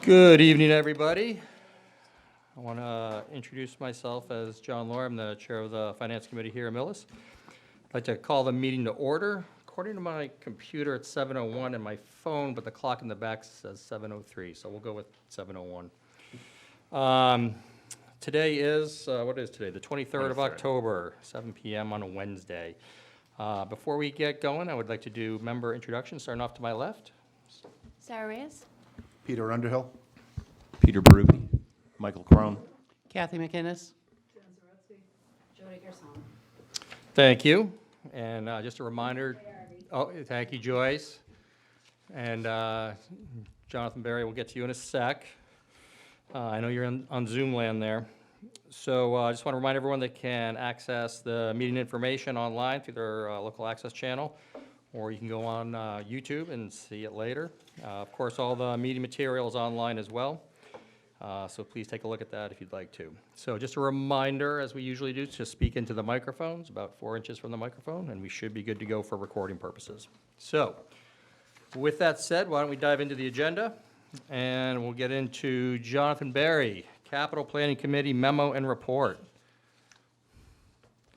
Good evening, everybody. I want to introduce myself as John Lohr. I'm the chair of the Finance Committee here at Millis. I'd like to call the meeting to order. According to my computer, it's 7:01 and my phone, but the clock in the back says 7:03, so we'll go with 7:01. Today is, what is today? The 23rd of October, 7 p.m. on a Wednesday. Before we get going, I would like to do member introductions, starting off to my left. Sarah Reyes. Peter Underhill. Peter Berube, Michael Crone. Kathy McInnes. Jody Gerson. Thank you. And just a reminder, thank you, Joyce. And Jonathan Berry, we'll get to you in a sec. I know you're on Zoom land there. So I just want to remind everyone they can access the meeting information online through their local access channel, or you can go on YouTube and see it later. Of course, all the meeting material is online as well. So please take a look at that if you'd like to. So just a reminder, as we usually do, to speak into the microphones, about 4 inches from the microphone, and we should be good to go for recording purposes. So with that said, why don't we dive into the agenda, and we'll get into Jonathan Berry, Capital Planning Committee memo and report.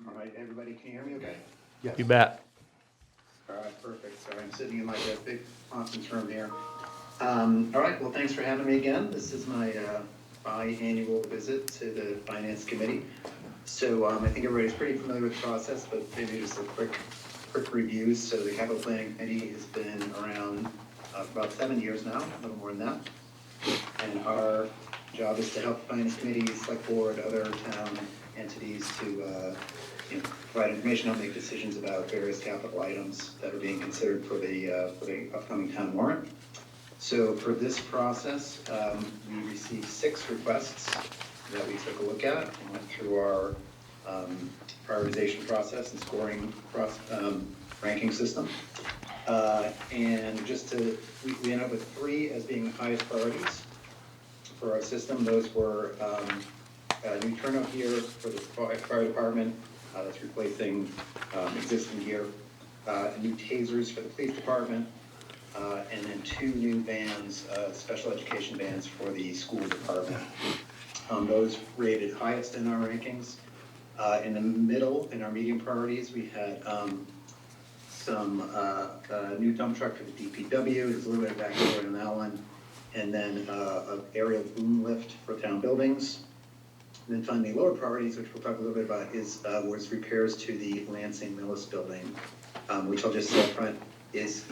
All right, everybody, can you hear me okay? Yes. You bet. All right, perfect. So I'm sitting in my big conference room here. All right, well, thanks for having me again. This is my biannual visit to the Finance Committee. So I think everybody's pretty familiar with the process, but maybe just a quick review. So the Capital Planning Committee has been around for about 7 years now, a little more than that. And our job is to help the Finance Committee, Select Board, other town entities to provide information, help make decisions about various capital items that are being considered for the upcoming town warrant. So for this process, we received 6 requests that we took a look at and went through our prioritization process and scoring ranking system. And we ended up with 3 as being the highest priorities for our system. Those were new turnout gear for the fire department, that's replacing existing gear, new tasers for the police department, and then 2 new vans, special education vans for the school department. Those rated highest in our rankings. In the middle, in our medium priorities, we had some new dump truck for the DPW. There's a little bit of backstory on that one. And then an aerial boom lift for town buildings. And then finally, lower priorities, which we'll talk a little bit about, was repairs to the Lansing Millis building, which I'll just say up front is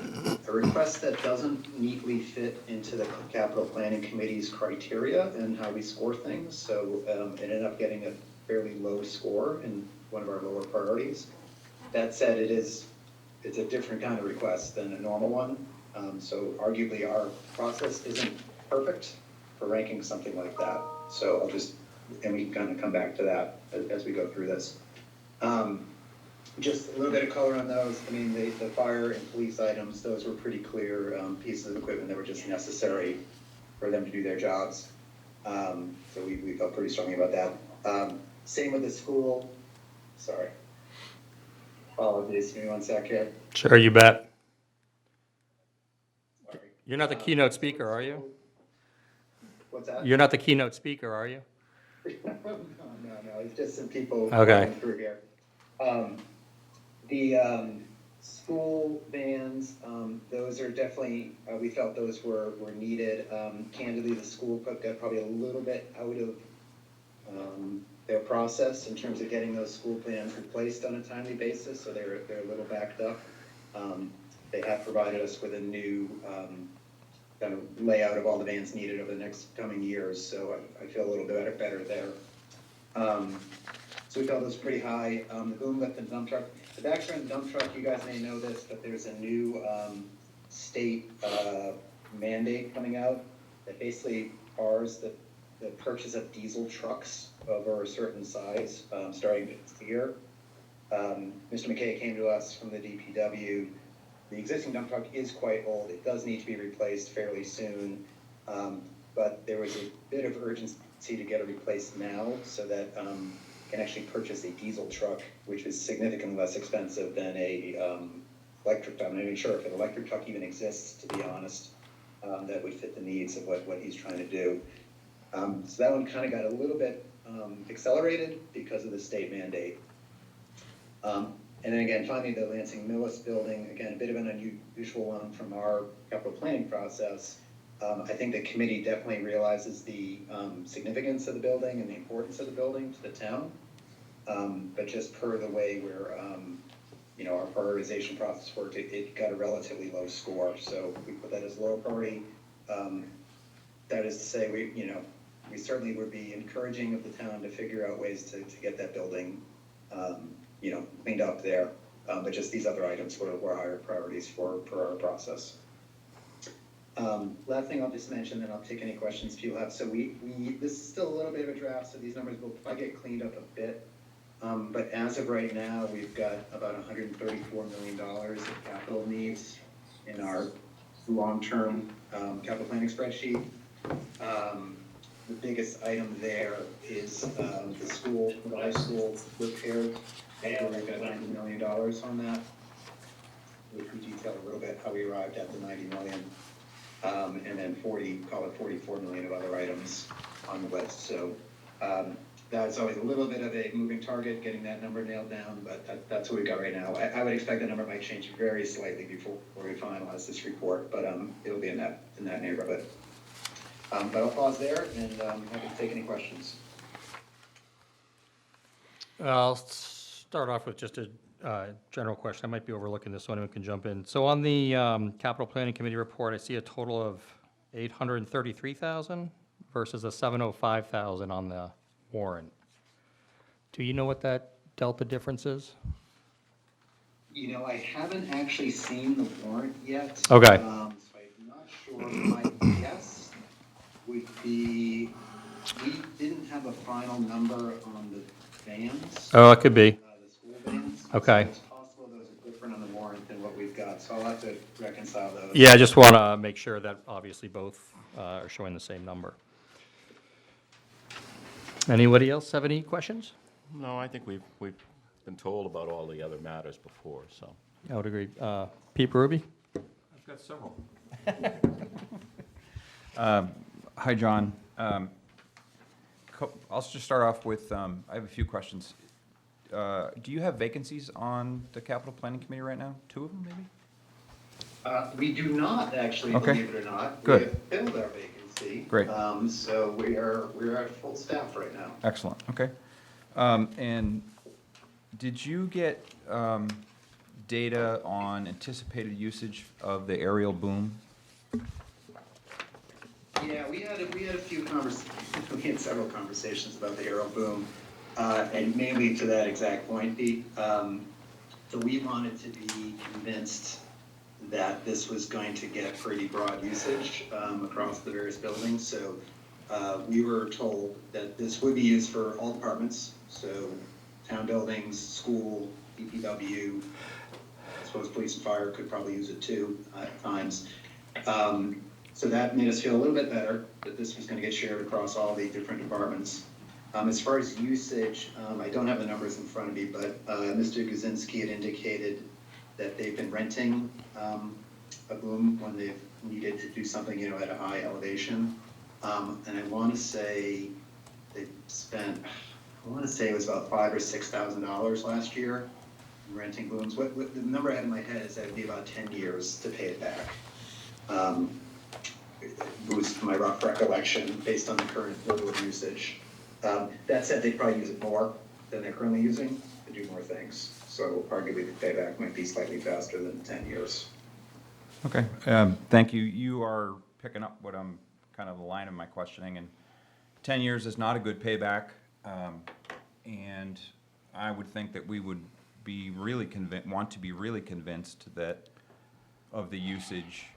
a request that doesn't neatly fit into the Capital Planning Committee's criteria and how we score things. So it ended up getting a fairly low score in one of our lower priorities. That said, it's a different kind of request than a normal one. So arguably our process isn't perfect for ranking something like that. So and we can kind of come back to that as we go through this. Just a little bit of color on those. I mean, the fire and police items, those were pretty clear pieces of equipment that were just necessary for them to do their jobs. So we felt pretty strongly about that. Same with the school. Sorry. Apologies, give me 1 sec here. Sure, you bet. Sorry. You're not the keynote speaker, are you? What's that? You're not the keynote speaker, are you? No, it's just some people Okay. going through here. The school vans, those are definitely, we felt those were needed. Candidly, the school got probably a little bit out of their process in terms of getting those school vans replaced on a timely basis, so they're a little backed up. They have provided us with a new kind of layout of all the vans needed over the next coming years, so I feel a little bit better there. So we felt it was pretty high. The boom lift and dump truck. The backstory on the dump truck, you guys may know this, but there's a new state mandate coming out that basically bars the purchase of diesel trucks over a certain size starting this year. Mr. McKay came to us from the DPW. The existing dump truck is quite old. It does need to be replaced fairly soon, but there was a bit of urgency to get it replaced now so that can actually purchase a diesel truck, which is significantly less expensive than a electric truck. I'm not even sure if an electric truck even exists, to be honest. that would fit the needs of what he's trying to do. So that one kind of got a little bit accelerated because of the state mandate. And then again, finally, the Lansing Millis building, again, a bit of an unusual one from our capital planning process. I think the committee definitely realizes the significance of the building and the importance of the building to the town. But just per the way we're, our prioritization process worked, it got a relatively low score. So we put that as low priority. That is to say, we certainly would be encouraging of the town to figure out ways to get that building, cleaned up there. But just these other items were higher priorities for our process. Last thing I'll just mention, then I'll take any questions if you have. So this is still a little bit of a draft, so these numbers will probably get cleaned up a bit. But as of right now, we've got about $134 million of capital needs in our long-term capital planning spreadsheet. The biggest item there is the high school repair. We've got $90 million on that, which we detailed a little bit how we arrived at the $90 million. And then 44 million of other items on the list. So that's always a little bit of a moving target, getting that number nailed down, but that's what we got right now. I would expect that number might change very slightly before we finalize this report, but it'll be in that neighborhood. But I'll pause there and happy to take any questions. I'll start off with just a general question. I might be overlooking this, so anyone can jump in. So on the capital planning committee report, I see a total of 833,000 versus a 705,000 on the warrant. Do you know what that delta difference is? I haven't actually seen the warrant yet. Okay. So I'm not sure. My guess would be we didn't have a final number on the vans. Oh, it could be. The school vans. Okay. So it's possible those are different on the warrant than what we've got. So I'll have to reconcile those. Yeah, I just want to make sure that obviously both are showing the same number. Anybody else have any questions? No, I think we've been told about all the other matters before, so. I would agree. Pete Berube? I've got several. Hi, John. I'll just start off with, I have a few questions. Do you have vacancies on the capital planning committee right now? 2 of them, maybe? We do not actually, Okay. believe it or not. Good. We have filled our vacancy. Great. So we're at full staff right now. Excellent, okay. And did you get data on anticipated usage of the aerial boom? Yeah, we had a few we had several conversations about the aero boom, and mainly to that exact point, Pete. So we wanted to be convinced that this was going to get pretty broad usage across the various buildings. So we were told that this would be used for all departments, so town buildings, school, DPW, I suppose police and fire could probably use it too at times. So that made us feel a little bit better that this was going to get shared across all the different departments. As far as usage, I don't have the numbers in front of me, but Mr. Guzinski had indicated that they've been renting a boom when they've needed to do something, at a high elevation. And I want to say they spent, it was about $5,000 or $6,000 last year in renting booms. What the number I had in my head is that it'd be about 10 years to pay it back. Boost my rough recollection based on the current level of usage. That said, they probably use it more than they're currently using to do more things. So arguably the payback might be slightly faster than 10 years. Okay, thank you. You are picking up what I'm kind of the line of my questioning, and 10 years is not a good payback, and I would think that we would be really want to be really convinced that of the usage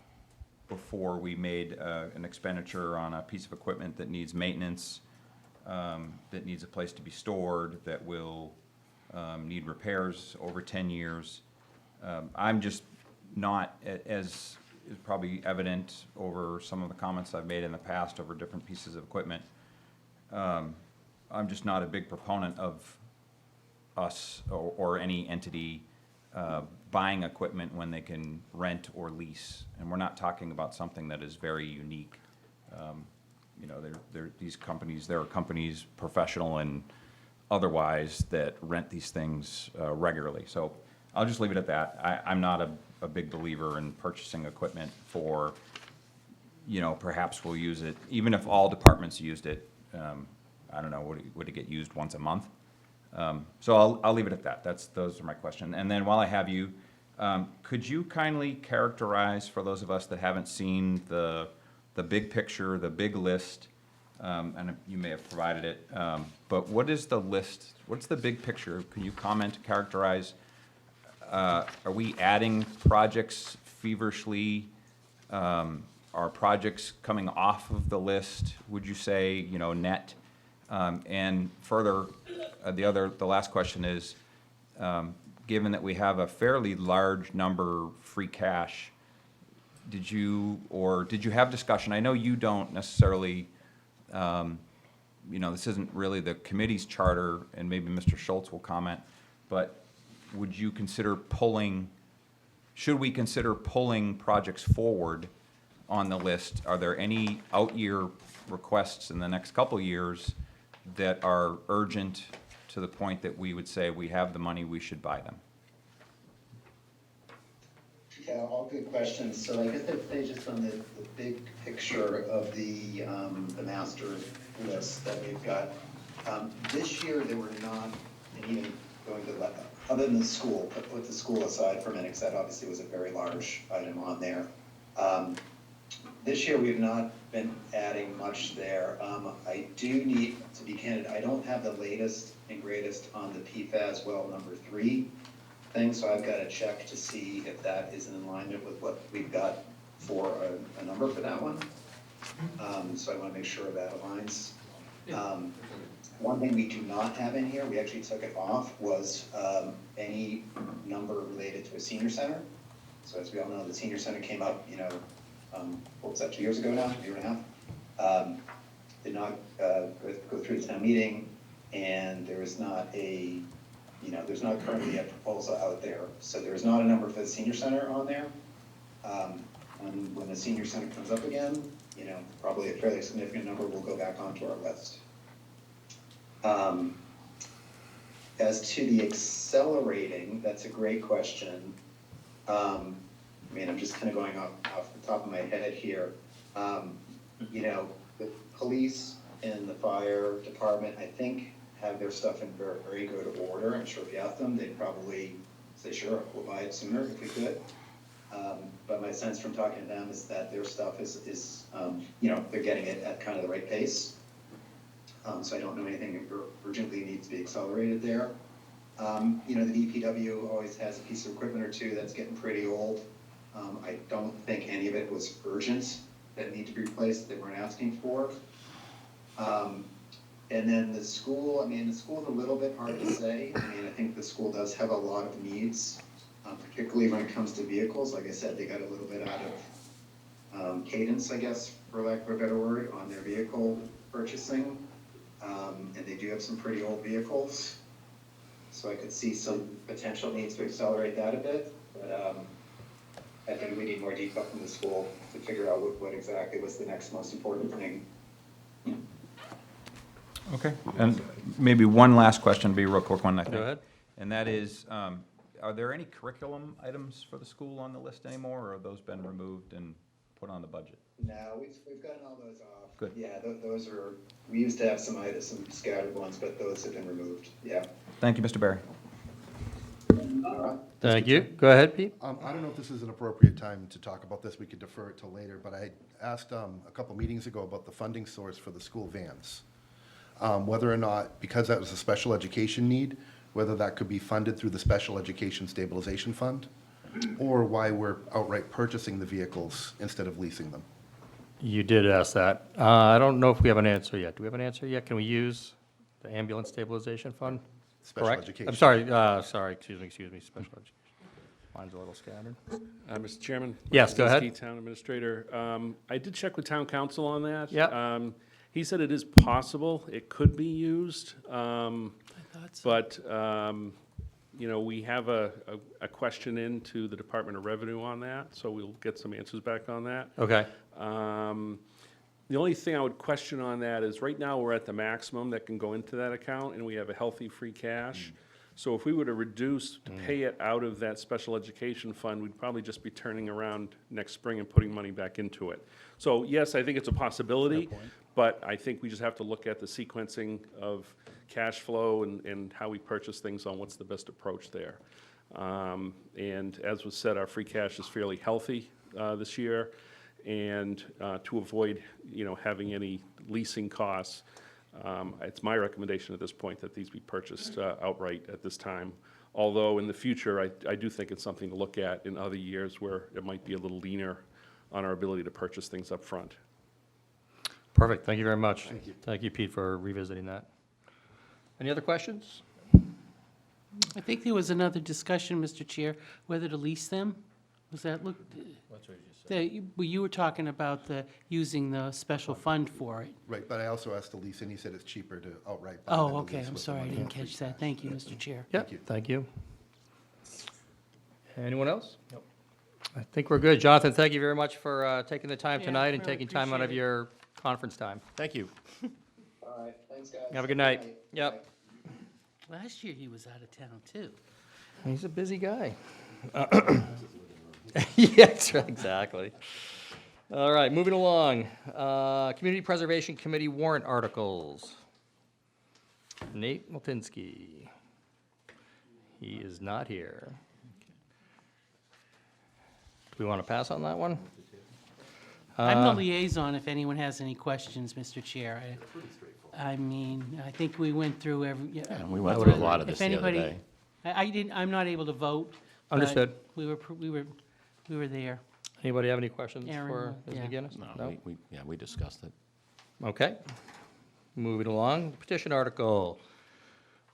before we made an expenditure on a piece of equipment that needs maintenance, that needs a place to be stored, that will need repairs over 10 years. I'm just not, as is probably evident over some of the comments I've made in the past over different pieces of equipment, I'm just not a big proponent of us or any entity buying equipment when they can rent or lease. And we're not talking about something that is very unique. You know, there are companies, professional and otherwise, that rent these things regularly. So I'll just leave it at that. I'm not a big believer in purchasing equipment for, you know, perhaps we'll use it, even if all departments used it, I don't know, would it get used once a month? So I'll leave it at that. Those are my questions. And then while I have you, could you kindly characterize, for those of us that haven't seen the big picture, the big list, and you may have provided it, but what is the list, what's the big picture? Can you comment, characterize, are we adding projects feverishly? Are projects coming off of the list, would you say, you know, net? And further, the last question is, given that we have a fairly large number free cash, did you have discussion? I know you don't necessarily, you know, this isn't really the committee's charter, and maybe Mr. Schultz will comment, but would you consider should we consider pulling projects forward on the list? Are there any out-year requests in the next couple of years that are urgent to the point that we would say we have the money, we should buy them? Yeah, all good questions. So I guess I'd say just on the big picture of the master list that we've got. This year, there were not, and even going to, other than the school, put the school aside for a minute, because that obviously was a very large item on there. This year, we've not been adding much there. I do need, to be candid, I don't have the latest and greatest on the PFAS well number 3 thing, so I've got to check to see if that is in alignment with what we've got for a number for that one. So I want to make sure that aligns. One thing we do not have in here, we actually took it off, was any number related to a senior center. So as we all know, the senior center came up, you know, what was that, 2 years ago now, a year and a half? Did not go through the town meeting, and there is not there's not currently a proposal out there. So there's not a number for the senior center on there. And when the senior center comes up again, you know, probably a fairly significant number will go back onto our list. As to the accelerating, that's a great question. I mean, I'm just kind of going off the top of my head here. You know, the police and the fire department, I think, have their stuff in very, very good order. I'm sure if you ask them, they'd probably say, sure, we'll buy it sooner if we could. But my sense from talking to them is that their stuff is you know, they're getting it at kind of the right pace. So I don't know anything urgently needs to be accelerated there. You know, the DPW always has a piece of equipment or two that's getting pretty old. I don't think any of it was urgent that need to be replaced that we're asking for. And then the school, I mean, the school's a little bit hard to say. I mean, I think the school does have a lot of needs, particularly when it comes to vehicles. Like I said, they got a little bit out of cadence, I guess, for lack of a better word, on their vehicle purchasing. And they do have some pretty old vehicles. So I could see some potential needs to accelerate that a bit. But I think we need more detail from the school to figure out what exactly was the next most important thing. Okay, and maybe one last question, be a real quick one, I think. Go ahead. And that is, are there any curriculum items for the school on the list anymore, or have those been removed and put on the budget? No, we've gotten all those off. Good. Yeah, those are, we used to have some scattered ones, but those have been removed, yeah. Thank you, Mr. Barry. All right. Thank you. Go ahead, Pete. I don't know if this is an appropriate time to talk about this, we could defer it till later, but I asked a couple meetings ago about the funding source for the school vans. Whether or not, because that was a special education need, whether that could be funded through the Special Education Stabilization Fund, or why we're outright purchasing the vehicles instead of leasing them. You did ask that. I don't know if we have an answer yet. Do we have an answer yet? Can we use the ambulance stabilization fund? Special Correct? education. I'm sorry, excuse me, special education. Mine's a little scattered. Mr. Chairman? Yes, go ahead. Keith, Town Administrator. I did check with Town Council on that. Yeah. He said it is possible, it could be used, but We have a question into the Department of Revenue on that, so we'll get some answers back on that. Okay, The only thing I would question on that is, right now, we're at the maximum that can go into that account, and we have a healthy free cash. So if we were to reduce, to pay it out of that special education fund, we'd probably just be turning around next spring and putting money back into it. So yes, I think it's a possibility, but I think we just have to look at the sequencing of cash flow and how we purchase things on what's the best approach there. And as was said, our free cash is fairly healthy this year. And to avoid, having any leasing costs, it's my recommendation at this point that these be purchased outright at this time. Although in the future, I do think it's something to look at in other years where it might be a little leaner on our ability to purchase things up front. perfect. Thank you very much. Thank you, Pete, for revisiting that. Any other questions? I think there was another discussion, Mr. Chair, whether to lease them. Was that, look, you were talking about using the special fund for it. Right, but I also asked the lease, and he said it's cheaper to outright buy than Oh, to okay, lease I'm with the sorry, I money didn't in free catch that. cash. Thank you, Mr. Chair. Yep, you. thank you. Anyone else? Nope. I think we're good. Jonathan, thank you very much for taking the time Yeah, tonight and really taking time out of appreciate it. your conference time. Thank you. All right, thanks, guys. Have a good night. Yep. Last year, he was out of town, too. He's a busy guy. Yes, exactly. All right, moving along. Community Preservation Committee warrant articles. Nate Multinsky. He is not here. Do we want to pass on that one? I'm the liaison if anyone has any questions, Mr. Chair. I mean, I think we went through every, yeah. And we went through a lot of this If the other anybody, day. I didn't, I'm not able to vote. but Understood. We were there. Anybody have any questions Aaron, for Ms. yeah. McGinnis? No, we discussed it. Okay. Moving along, petition article.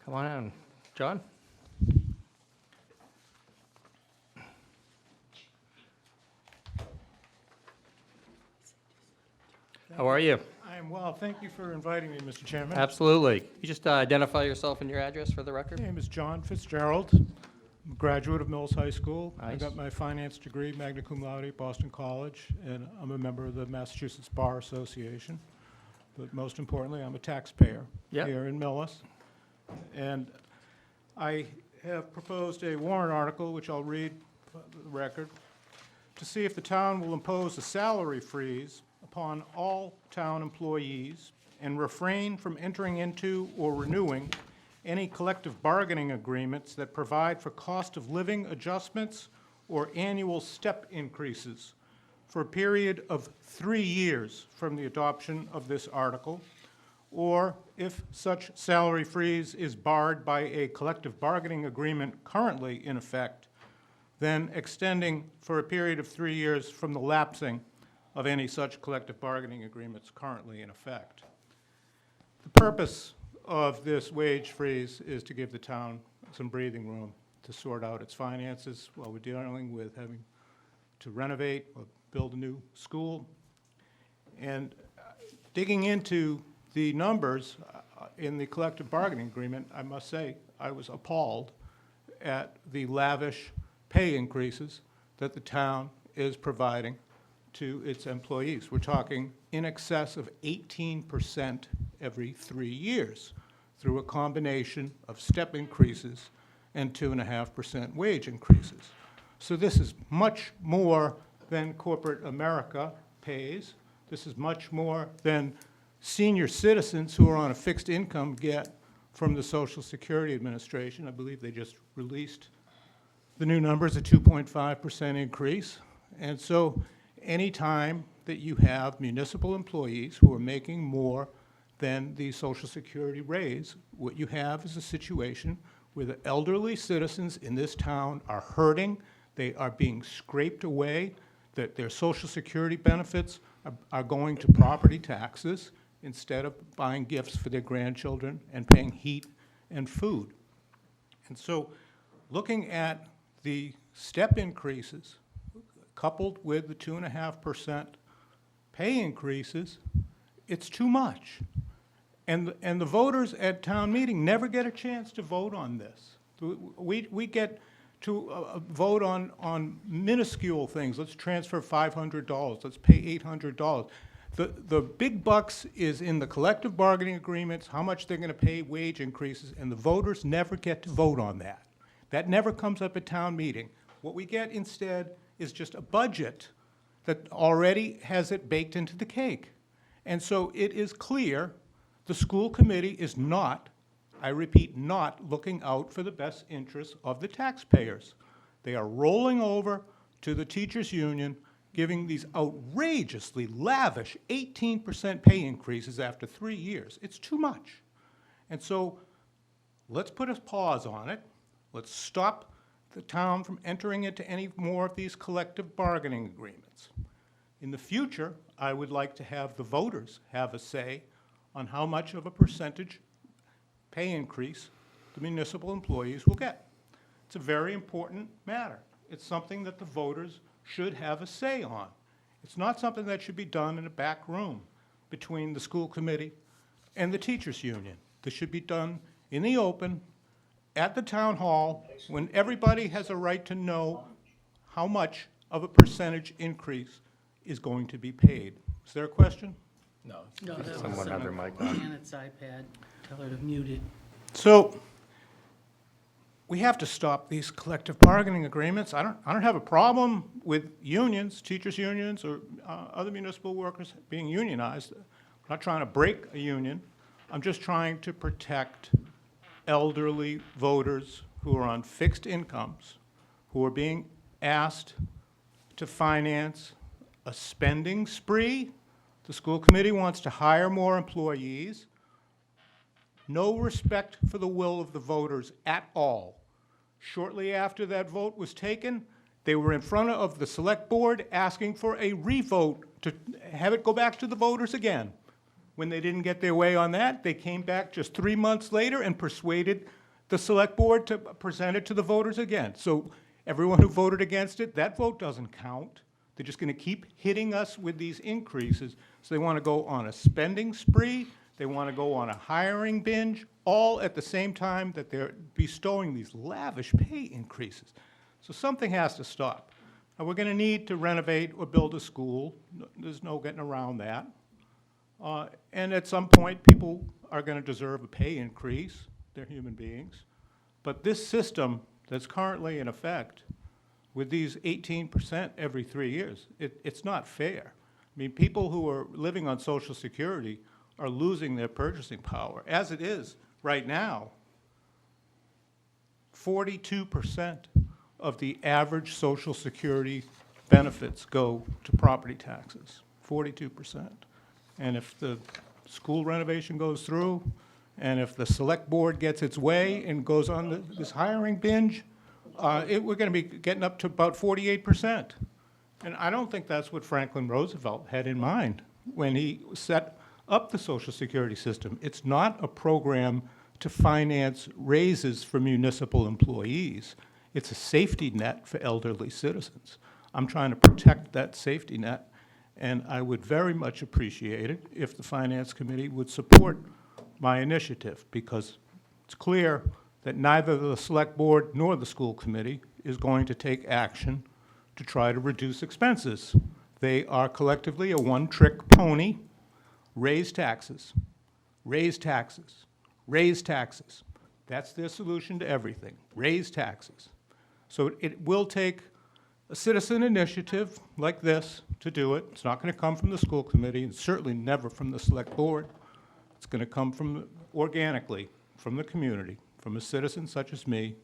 Come on in. John? How are you? I am well. Thank you for inviting me, Mr. Chairman. Absolutely. You just identify yourself and your address for the My record? name is John Fitzgerald. I'm a graduate of Mills High School. I Nice. got my finance degree, magna cum laude, at Boston College, and I'm a member of the Massachusetts Bar Association. But most importantly, I'm a taxpayer Yep. here in Millis. And I have proposed a warrant article, which I'll read for the record, to see if the town will impose a salary freeze upon all town employees and refrain from entering into or renewing any collective bargaining agreements that provide for cost of living adjustments or annual step increases for a period of 3 years from the adoption of this article, or if such salary freeze is barred by a collective bargaining agreement currently in effect, then extending for a period of 3 years from the lapsing of any such collective bargaining agreements currently in effect. The purpose of this wage freeze is to give the town some breathing room to sort out its finances while we're dealing with having to renovate or build a new school. And digging into the numbers in the collective bargaining agreement, I must say, I was appalled at the lavish pay increases that the town is providing to its employees. We're talking in excess of 18% every 3 years through a combination of step increases and 2.5% wage increases. So this is much more than corporate America pays. This is much more than senior citizens who are on a fixed income get from the Social Security Administration. I believe they just released the new numbers, a 2.5% increase. And so any time that you have municipal employees who are making more than the Social Security raise, what you have is a situation where the elderly citizens in this town are hurting, they are being scraped away, that their Social Security benefits are going to property taxes instead of buying gifts for their grandchildren and paying heat and food. And so looking at the step increases coupled with the 2.5% pay increases, it's too much. And the voters at town meeting never get a chance to vote on this. We get to vote on minuscule things. Let's transfer $500, let's pay $800. The big bucks is in the collective bargaining agreements, how much they're gonna pay wage increases, and the voters never get to vote on that. That never comes up at town meeting. What we get instead is just a budget that already has it baked into the cake. And so it is clear the school committee is not, I repeat, not looking out for the best interests of the taxpayers. They are rolling over to the teachers' union, giving these outrageously lavish 18% pay increases after 3 years. It's too much. And so let's put a pause on it. Let's stop the town from entering into any more of these collective bargaining agreements. In the future, I would like to have the voters have a say on how much of a percentage pay increase the municipal employees will get. It's a very important matter. It's something that the voters should have a say on. It's not something that should be done in a back room between the school committee and the teachers' union. This should be done in the open, at the town hall, when everybody has a right to know how much of a percentage increase is going to be paid. Is there a question? No. No, that was Someone had their mic on. Janet's iPad. Tell her to mute it. So, we have to stop these collective bargaining agreements. I don't have a problem with unions, teachers' unions, or other municipal workers being unionized. I'm not trying to break a union. I'm just trying to protect elderly voters who are on fixed incomes, who are being asked to finance a spending spree. The school committee wants to hire more employees. No respect for the will of the voters at all. Shortly after that vote was taken, they were in front of the select board asking for a revote to have it go back to the voters again. When they didn't get their way on that, they came back just 3 months later and persuaded the select board to present it to the voters again. So everyone who voted against it, that vote doesn't count. They're just gonna keep hitting us with these increases. So they wanna go on a spending spree, they wanna go on a hiring binge, all at the same time that they're bestowing these lavish pay increases. So something has to stop. Now, we're gonna need to renovate or build a school. There's no getting around that. And at some point, people are gonna deserve a pay increase. They're human beings. But this system that's currently in effect, with these 18% every 3 years, it's not fair. I mean, people who are living on Social Security are losing their purchasing power. As it is right now, 42% of the average Social Security benefits go to property taxes, 42%. And if the school renovation goes through, and if the select board gets its way and goes on this hiring binge, we're gonna be getting up to about 48%. And I don't think that's what Franklin Roosevelt had in mind when he set up the Social Security system. It's not a program to finance raises for municipal employees. It's a safety net for elderly citizens. I'm trying to protect that safety net, and I would very much appreciate it if the Finance Committee would support my initiative, because it's clear that neither the Select Board nor the School Committee is going to take action to try to reduce expenses. They are collectively a one-trick pony. Raise taxes, raise taxes, raise taxes. That's their solution to everything, raise taxes. So it will take a citizen initiative like this to do it. It's not going to come from the school committee, and certainly never from the select board. It's going to come from, organically, from the community, from a citizen such as me.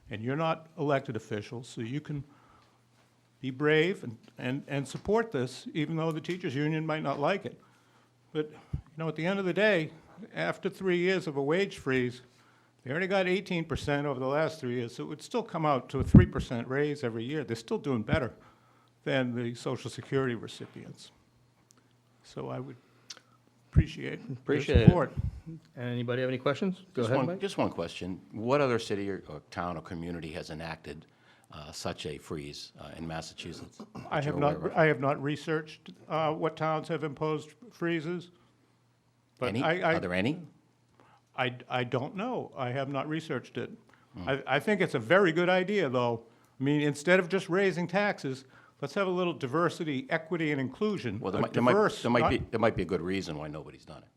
And you're not elected officials, so you can be brave and support this, even though the teachers' union might not like it. But, at the end of the day, after 3 years of a wage freeze, they already got 18% over the last 3 years, so it would still come out to a 3% raise every year. They're still doing better than the Social Security recipients. So I would appreciate your support. Anybody have any questions? Go ahead, Mike. Just one question. What other city or town or community has enacted such a freeze in Massachusetts? I have not researched what towns have imposed freezes. But Any? Are there any? I don't know. I have not researched it. I think it's a very good idea, though. I mean, instead of just raising taxes, let's have a little diversity, equity, and inclusion. Well, A diverse, not- there might be a good reason why nobody's done it.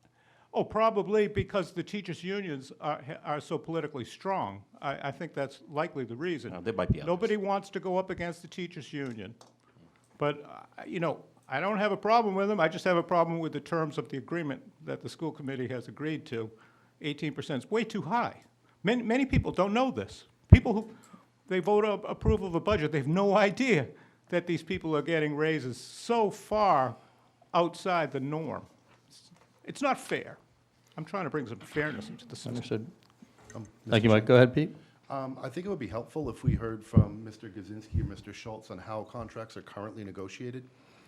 Oh, probably because the teachers' unions are so politically strong. I think that's likely the reason. Well, there might be others. Nobody wants to go up against the teachers' union. But, you know, I don't have a problem with them. I just have a problem with the terms of the agreement that the school committee has agreed to. 18% is way too high. Many people don't know this. People who, they vote approval of a budget, they have no idea that these people are getting raises so far outside the norm. It's not fair. I'm trying to bring some fairness into the system. Understood. Thank you, Mike. Go ahead, Pete. I think it would be helpful if we heard from Mr. Gazinski or Mr. Schultz on how contracts are currently negotiated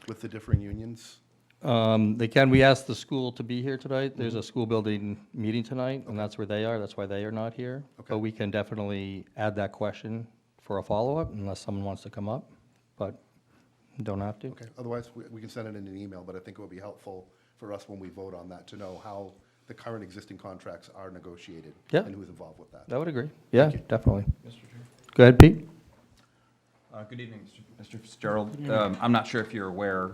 with the differing unions. We asked the school to be here tonight. There's a school building meeting tonight, and that's where they are. That's why they are not here. Okay. But we can definitely add that question for a follow-up unless someone wants to come up, but don't have to. Okay, otherwise, we can send it in an email, but I think it would be helpful for us when we vote on that to know how the current existing contracts are negotiated. Yeah. And who's involved with that. I would agree. Yeah, you. definitely. Go ahead, Pete. Good evening, Mr. Fitzgerald. I'm not sure if you're aware,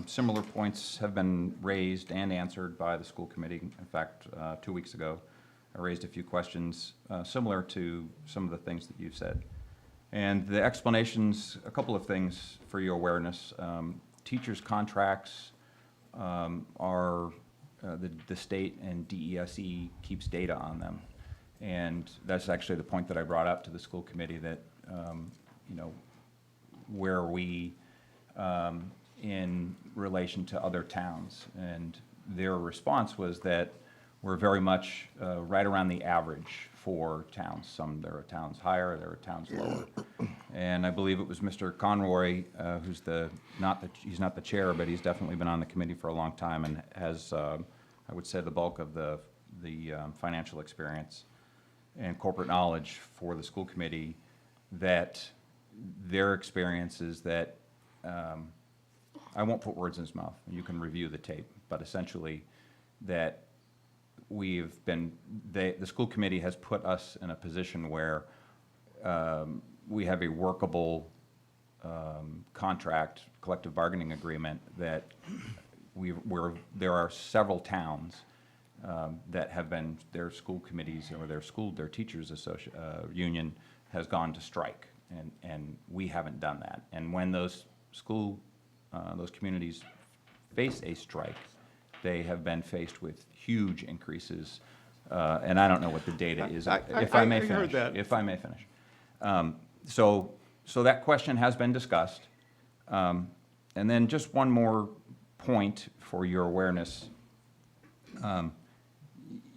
similar points have been raised and answered by the school committee. In fact, 2 weeks ago, I raised a few questions similar to some of the things that you've said. And the explanations, a couple of things for your awareness. Teachers' contracts are, the state and DESE keeps data on them. And that's actually the point that I brought up to the school committee that, you know, where are we in relation to other towns? And their response was that we're very much right around the average for towns. There are towns higher, there are towns lower. And I believe it was Mr. Conroy, who's he's not the chair, but he's definitely been on the committee for a long time and has, I would say, the bulk of the financial experience and corporate knowledge for the school committee, that their experience is that, I won't put words in his mouth, you can review the tape, but essentially that the school committee has put us in a position where we have a workable contract, collective bargaining agreement that there are several towns that have been, their school committees or their teachers union has gone to strike, and we haven't done that. And when those communities face a strike, they have been faced with huge increases, and I don't know what the data is. If I may I heard finish. that. If I may finish. So that question has been discussed. And then just one more point for your awareness.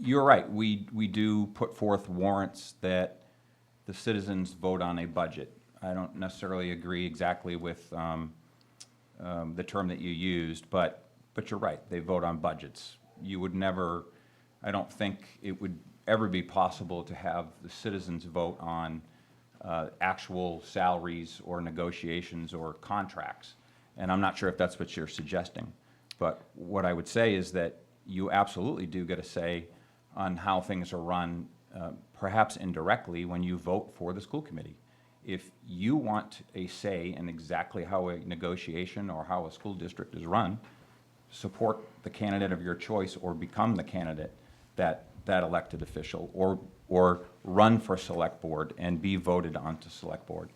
You're right, we do put forth warrants that the citizens vote on a budget. I don't necessarily agree exactly with the term that you used, but you're right, they vote on budgets. You would never, I don't think it would ever be possible to have the citizens vote on actual salaries or negotiations or contracts. And I'm not sure if that's what you're suggesting. But what I would say is that you absolutely do get a say on how things are run, perhaps indirectly, when you vote for the school committee. If you want a say in exactly how a negotiation or how a school district is run, support the candidate of your choice or become the candidate that elected official, or run for select board and be voted onto select board.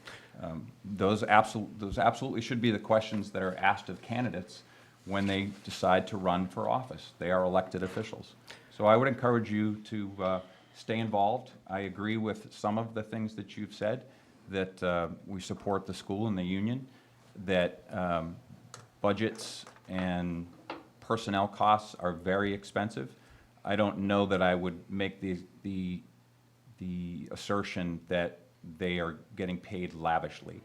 Those absolutely should be the questions that are asked of candidates when they decide to run for office. They are elected officials. So I would encourage you to stay involved. I agree with some of the things that you've said, that we support the school and the union, that budgets and personnel costs are very expensive. I don't know that I would make the assertion that they are getting paid lavishly.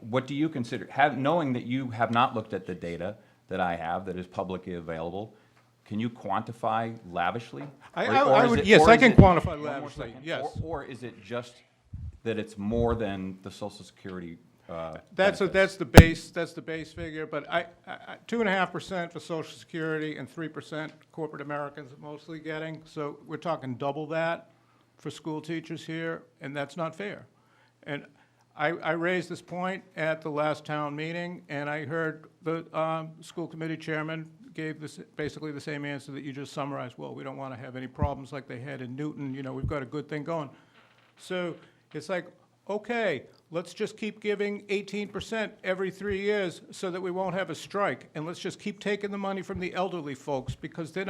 What do you consider, knowing that you have not looked at the data that I have that is publicly available, can you quantify lavishly? I would, yes, or I is can it- quantify one more lavishly, second. yes. Or is it just that it's more than the Social Security That's benefits? the base figure, but 2.5% for Social Security and 3% corporate Americans are mostly getting, so we're talking double that. for school teachers here, and that's not fair. And I raised this point at the last town meeting, and I heard the school committee chairman gave this, basically the same answer that you just summarized. Well, we don't want to have any problems like they had in Newton, you know, we've got a good thing going. So it's like, okay, let's just keep giving 18% every 3 years so that we won't have a strike. And let's just keep taking the money from the elderly folks because they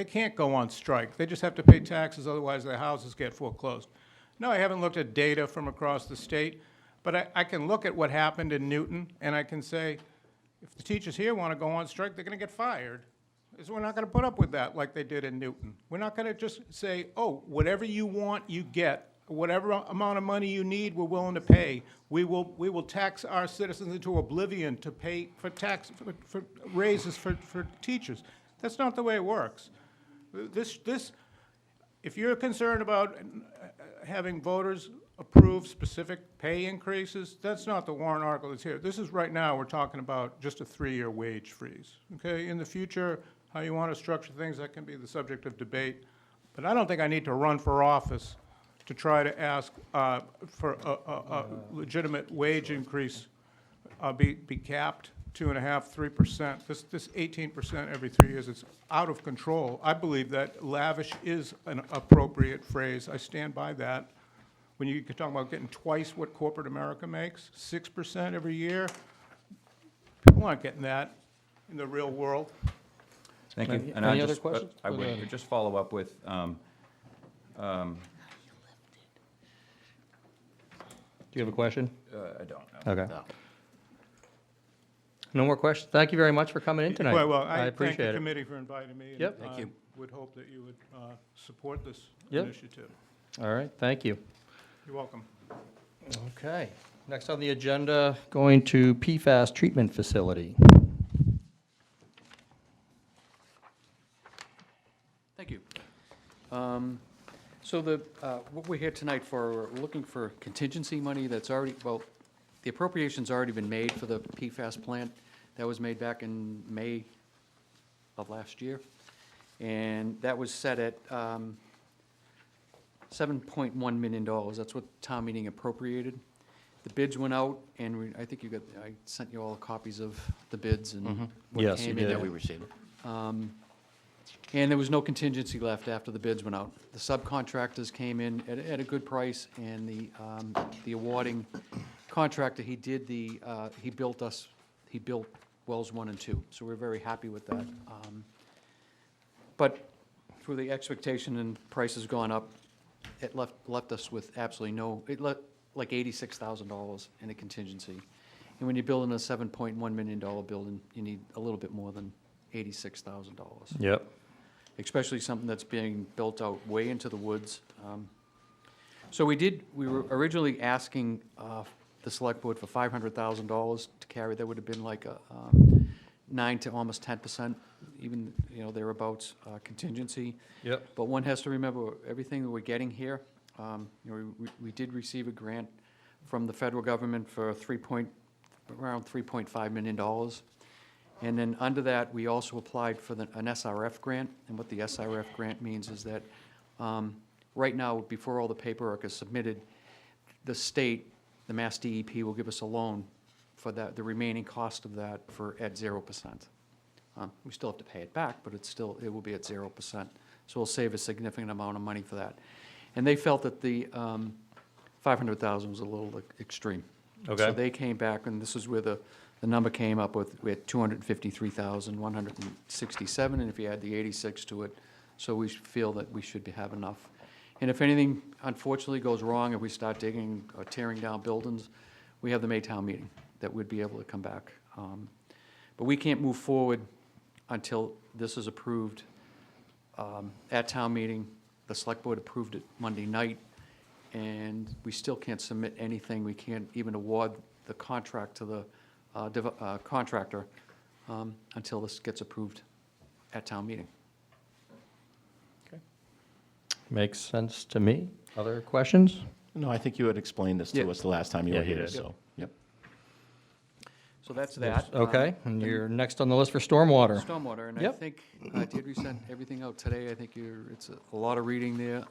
can't go on strike. They just have to pay taxes, otherwise their houses get foreclosed. No, I haven't looked at data from across the state, but I can look at what happened in Newton, and I can say, if the teachers here want to go on strike, they're going to get fired. So we're not going to put up with that like they did in Newton. We're not going to just say, oh, whatever you want, you get. Whatever amount of money you need, we're willing to pay. We will tax our citizens into oblivion to pay for for raises for teachers. That's not the way it works. If you're concerned about having voters approve specific pay increases, that's not the warrant article that's here. This is right now, we're talking about just a 3-year wage freeze, okay? In the future, how you want to structure things, that can be the subject of debate. But I don't think I need to run for office to try to ask for a legitimate wage increase be capped 2.5%, 3%. This 18% every 3 years, it's out of control. I believe that lavish is an appropriate phrase. I stand by that. When you can talk about getting twice what corporate America makes, 6% every year, people aren't getting that in the real world. Thank you. Any And I other just- questions? I Go would ahead. just follow up with, Do you have a question? I don't know. Okay. No. No more questions? Thank you very much for coming in tonight. Well, I I thank appreciate the it. committee for inviting me. and Yep. Thank I you. would hope that you would support this Yep. initiative. All right, thank you. You're welcome. Okay, next on the agenda, going to PFAS treatment facility. Thank you. So what we're here tonight for, we're looking for contingency money that's already, well, the appropriation's already been made for the PFAS plant. That was made back in May of last year. And that was set at $7.1 million. That's what town meeting appropriated. The bids went out, and I think I sent you all copies of the bids and what Yes, you came in. did. Yeah, we received it. And there was no contingency left after the bids went out. The subcontractors came in at a good price, and the awarding contractor, he built wells 1 and 2, so we're very happy with that. But through the expectation and prices gone up, it left us with absolutely like $86,000 in a contingency. And when you're building a $7.1 million building, you need a little bit more than $86,000. Yep. Especially something that's being built out way into the woods. So we were originally asking the select board for $500,000 to carry. That would have been like a 9 to almost 10%, even, thereabouts contingency. Yep. But one has to remember, everything that we're getting here, we did receive a grant from the federal government for around $3.5 million. And then under that, we also applied for an SRF grant. And what the SRF grant means is that right now, before all the paperwork is submitted, the state, the Mass DEP, will give us a loan for the remaining cost of that at 0%. We still have to pay it back, but it will be at 0%. So we'll save a significant amount of money for that. And they felt that the $500,000 was a little extreme. Okay. So they came back, and this is where the number came up with, we had $253,167, and if you add the 86 to it, so we feel that we should have enough. And if anything unfortunately goes wrong, if we start digging or tearing down buildings, we have the Maytown meeting that would be able to come back. But we can't move forward until this is approved at town meeting. The select board approved it Monday night, and we still can't submit anything. We can't even award the contract to the contractor until this gets approved at town meeting. Makes sense to me. Other questions? No, I think you had explained this to Yeah. us the last time you Yeah, were you here, did. so, yep. So that's that. Okay, and you're next on the list for stormwater. Stormwater, and I Yep. think, did we send everything out today? I think it's a lot of reading there.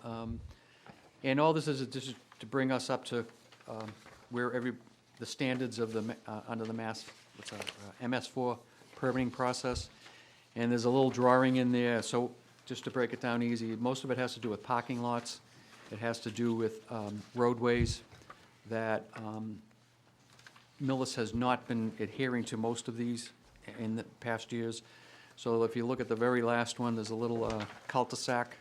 And all this is just to bring us up to where the standards of under the MS4 permitting process. And there's a little drawing in there, so just to break it down easy, most of it has to do with parking lots. It has to do with roadways that Millis has not been adhering to most of these in the past years. So if you look at the very last one, there's a little cul-de-sac.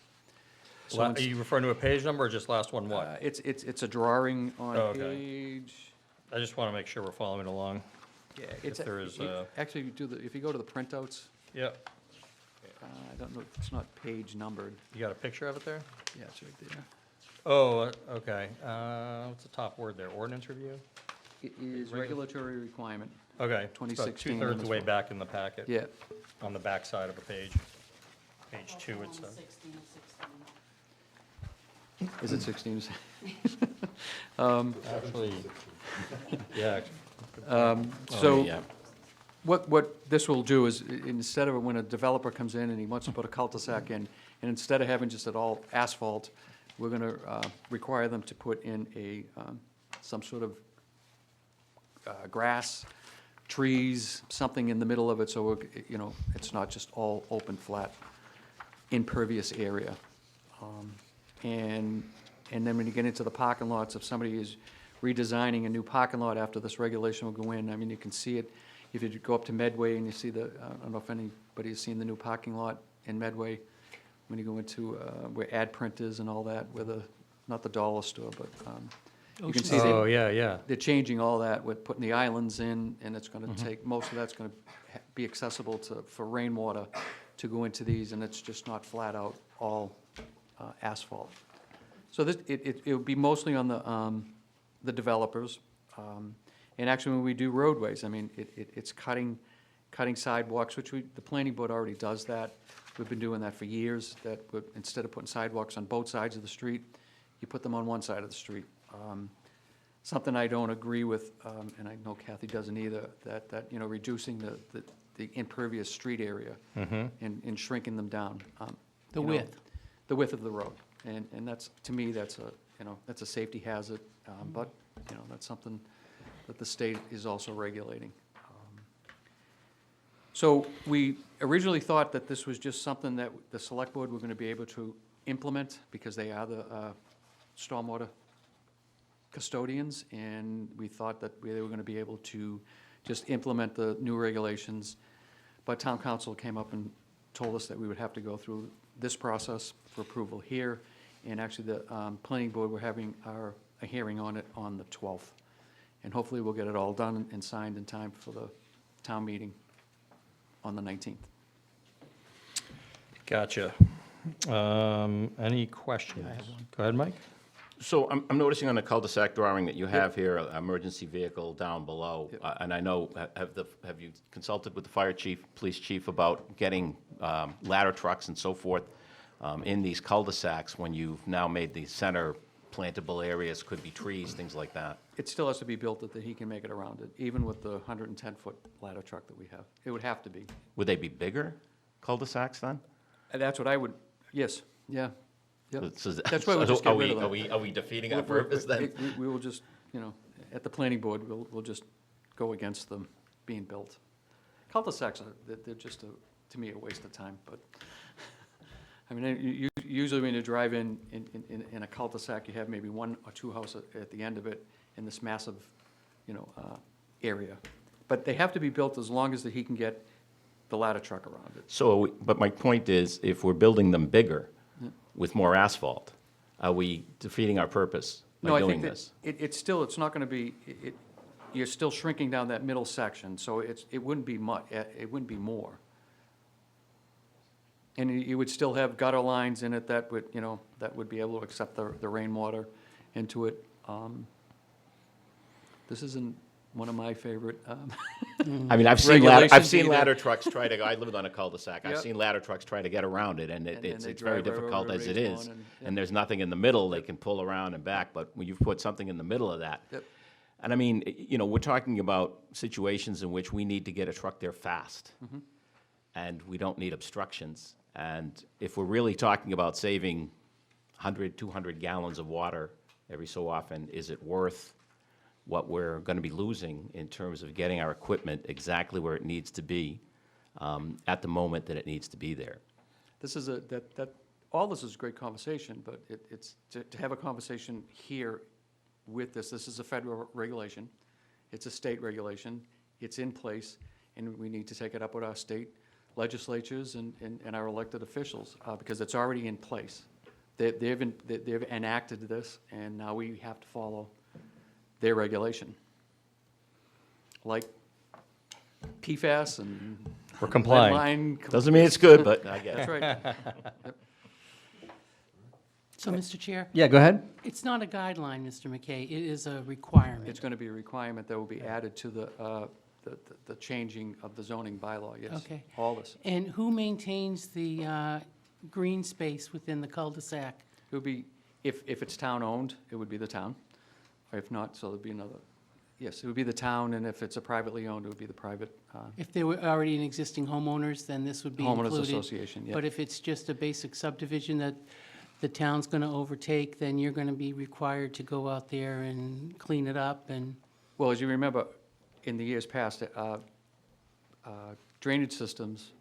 So Are you referring to a page number or just last one what? It's a drawing on Oh, okay. page. I just want to make sure we're following along. Yeah, If there is actually, if you go to the printouts, Yep. I don't know, it's not page numbered. You got a picture of it there? Yeah, it's right there. Oh, okay. What's the top word there? Ordinance review? It is regulatory requirement. Okay. It's about 2016 2/3 of the way MS4. back in the packet. Yeah, On the back side of the page. Page 2, it says. 16 of 16. is it 16? Actually, yeah. So yeah. what this will do is, instead of when a developer comes in and he wants to put a cul-de-sac in, and instead of having just it all asphalt, we're going to require them to put in some sort of grass, trees, something in the middle of it, so it's not just all open, flat, impervious area. And then when you get into the parking lots, if somebody is redesigning a new parking lot after this regulation will go in, I mean, you can see it. If you go up to Medway and you see I don't know if anybody has seen the new parking lot in Medway, when you go into where AdPrint is and all that, not the dollar store, but you can see Oh, yeah. they're changing all that with putting the islands in, and it's gonna take, most of that's gonna be accessible for rainwater to go into these, and it's just not flat out all asphalt. So it would be mostly on the developers. And actually, when we do roadways, I mean, it's cutting sidewalks, which the planning board already does that. We've been doing that for years, instead of putting sidewalks on both sides of the street, you put them on one side of the street. Something I don't agree with, and I know Kathy doesn't either, that reducing the impervious street area and shrinking them down. The width. The width of the road. And that's, to me, that's a safety hazard, but, that's something that the state is also regulating. So we originally thought that this was just something that the select board were going to be able to implement because they are the stormwater custodians, and we thought that they were going to be able to just implement the new regulations. But town council came up and told us that we would have to go through this process for approval here. And actually, the planning board, we're having a hearing on it on the 12th. And hopefully, we'll get it all done and signed in time for the town meeting on the 19th. Gotcha. Any questions? Go ahead, Mike. So I'm noticing on the cul-de-sac drawing that you have here, an emergency vehicle down below. And I know, have you consulted with the fire chief, police chief about getting ladder trucks and so forth in these cul-de-sacs when you've now made the center plantable areas, could be trees, things like that? It still has to be built that he can make it around it, even with the 110-foot ladder truck that we have. It would have to be. Would they be bigger cul-de-sacs then? And that's what I would, yes, yeah. Yep. So That's why we'll just get rid of them. Are we defeating our purpose then? We will just, at the planning board, we'll just go against them being built. Cul-de-sacs, they're just, to me, a waste of time, but, I mean, usually when you drive in a cul-de-sac, you have maybe one or two houses at the end of it in this massive, area. But they have to be built as long as he can get the ladder truck around it. So, but my point is, if we're building them bigger with more asphalt, are we defeating our purpose No, by I doing think this? that it's not gonna be, you're still shrinking down that middle section, so it wouldn't be it wouldn't be more. And you would still have gutter lines in it that would be able to accept the rainwater into it. This isn't one of my favorite, I mean, I've seen ladder regulations either. trucks try to, I live on a cul-de-sac, I've Yep. seen ladder trucks try to get around it, and And then it's they very drive right difficult over as it raised is. lawn And there's nothing in the middle they can pull around and back, but when you've put something in the middle of that. Yep. And I mean, we're talking about situations in which we need to get a truck there fast. Mm-hmm. And we don't need obstructions. And if we're really talking about saving 100, 200 gallons of water every so often, is it worth what we're going to be losing in terms of getting our equipment exactly where it needs to be at the moment that it needs to be there? This is all this is great conversation, but it's, to have a conversation here with this is a federal regulation, it's a state regulation, it's in place, and we need to take it up with our state legislatures and our elected officials, because it's already in place. They've enacted this, and now we have to follow their regulation. Like PFAS and We're complying. lead-line. Doesn't mean it's good, but I get That's it. right. Yep. So, Mr. Chair, Yeah, go ahead. it's not a guideline, Mr. McKay, it is a requirement. It's going to be a requirement that will be added to the changing of the zoning bylaw, yes. Okay. All this. And who maintains the green space within the cul-de-sac? It would be, if it's town-owned, it would be the town. Or if not, so there'd be another, yes, it would be the town, and if it's a privately owned, it would be the private If they were already an existing homeowners, then this would be included. homeowners association, yeah. But if it's just a basic subdivision that the town's going to overtake, then you're going to be required to go out there and clean it up and, Well, as you remember, in the years past, drainage systems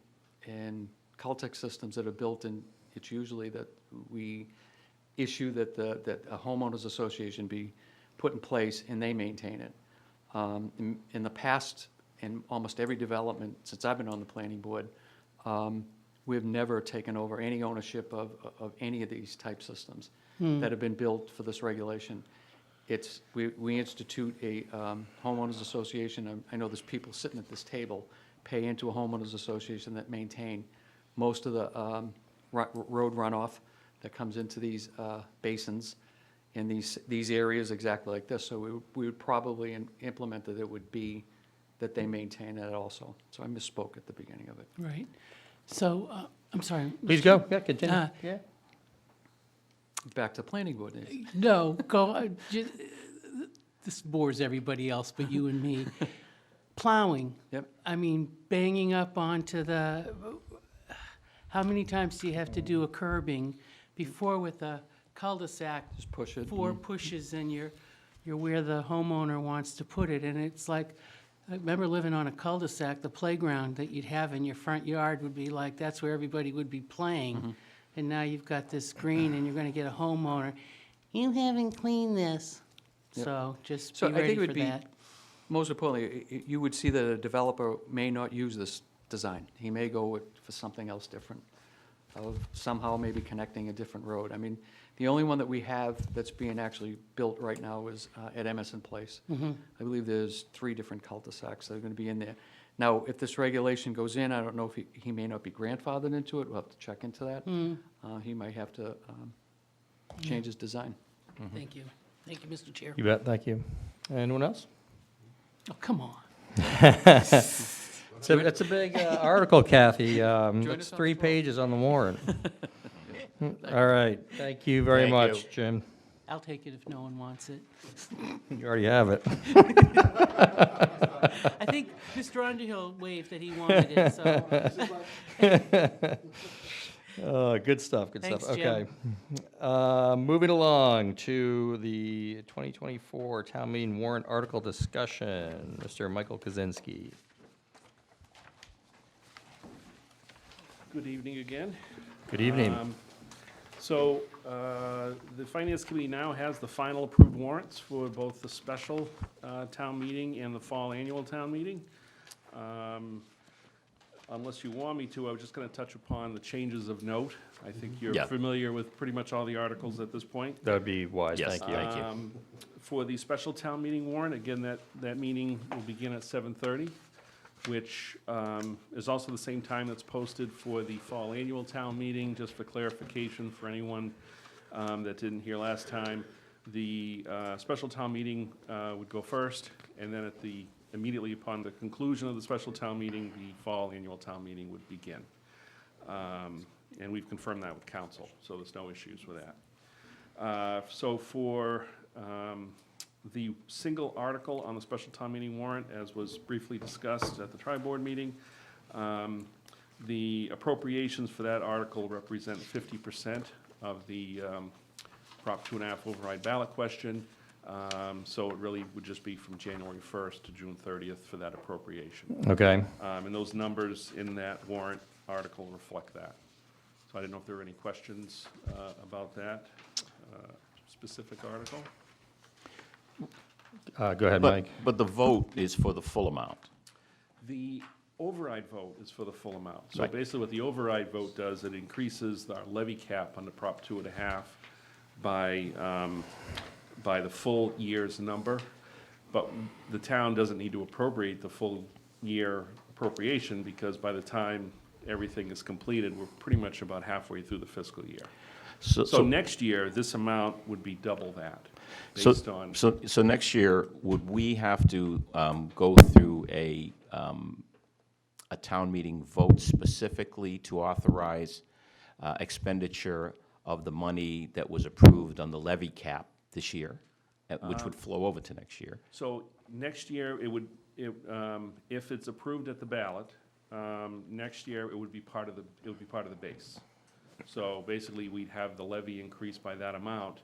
and Caltech systems that are built in, it's usually that we issue that a homeowners association be put in place and they maintain it. In the past, in almost every development since I've been on the planning board, we've never taken over any ownership of any of these type systems that have been built for this regulation. We institute a homeowners association. I know there's people sitting at this table, pay into a homeowners association that maintain most of the road runoff that comes into these basins in these areas exactly like this. So we would probably implement that it would be that they maintain that also. So I misspoke at the beginning of it. right? So, I'm sorry. Please go. Yeah, continue. Yeah. Back to planning board. No, go, this bores everybody else but you and me. Plowing. Yep. I mean, banging up onto how many times do you have to do a curbing before with a cul-de-sac? Just push it. 4 pushes and you're where the homeowner wants to put it. And it's like, I remember living on a cul-de-sac, the playground that you'd have in your front yard would be like, that's where everybody would be playing. And now you've got this green and you're gonna get a homeowner, you haven't cleaned this. Yep. So just So be I think ready it for would be- that. Most importantly, you would see that a developer may not use this design. He may go for something else different, of somehow maybe connecting a different road. I mean, the only one that we have that's being actually built right now is at Emerson Place. I believe there's 3 different cul-de-sacs that are going to be in there. Now, if this regulation goes in, I don't know if he may not be grandfathered into it. We'll have to check into that. He might have to change his design. Thank you. Thank you, Mr. Chair. You bet. Thank you. Anyone else? Oh, come on. It's a big article, Kathy. us It's on 3 the floor. pages on the warrant. All right. Thank you very Thank much, you. Jim. I'll take it if no one wants it. You already have it. I think Mr. Underhill waved that he wanted it, so. Good stuff, good stuff. Thanks, Jim. Okay. Moving along to the 2024 Town Meeting warrant article discussion. Mr. Michael Kozinski. Good evening again. Good evening. So, the Finance Committee now has the final approved warrants for both the special town meeting and the fall annual town meeting. Unless you want me to, I was just going to touch upon the changes of note. I think you're Yeah. familiar with pretty much all the articles at this point. That would be wise, Yes, thank you. thank you. For the special town meeting warrant, again, that meeting will begin at 7:30, which is also the same time that's posted for the fall annual town meeting, just for clarification for anyone that didn't hear last time. The special town meeting would go first, and then immediately upon the conclusion of the special town meeting, the fall annual town meeting would begin. And we've confirmed that with council, so there's no issues with that. So for the single article on the special town meeting warrant, as was briefly discussed at the tri-board meeting, the appropriations for that article represent 50% of the Prop 2.5 override ballot question. So it really would just be from January 1st to June 30th for that appropriation. Okay. And those numbers in that warrant article reflect that. So I didn't know if there were any questions about that specific article. Go ahead, Mike. But the vote is for the full amount. The override vote is for the full amount. So Right. basically what the override vote does, it increases our levy cap under Prop 2.5 by the full year's number. But the town doesn't need to appropriate the full year appropriation because by the time everything is completed, we're pretty much about halfway through the fiscal year. So next year, this amount would be double that, based on. So next year, would we have to go through a town meeting vote specifically to authorize expenditure of the money that was approved on the levy cap this year, which would flow over to next year? So next year, if it's approved at the ballot, next year, it would be part of the base. So basically, we'd have the levy increase by that amount,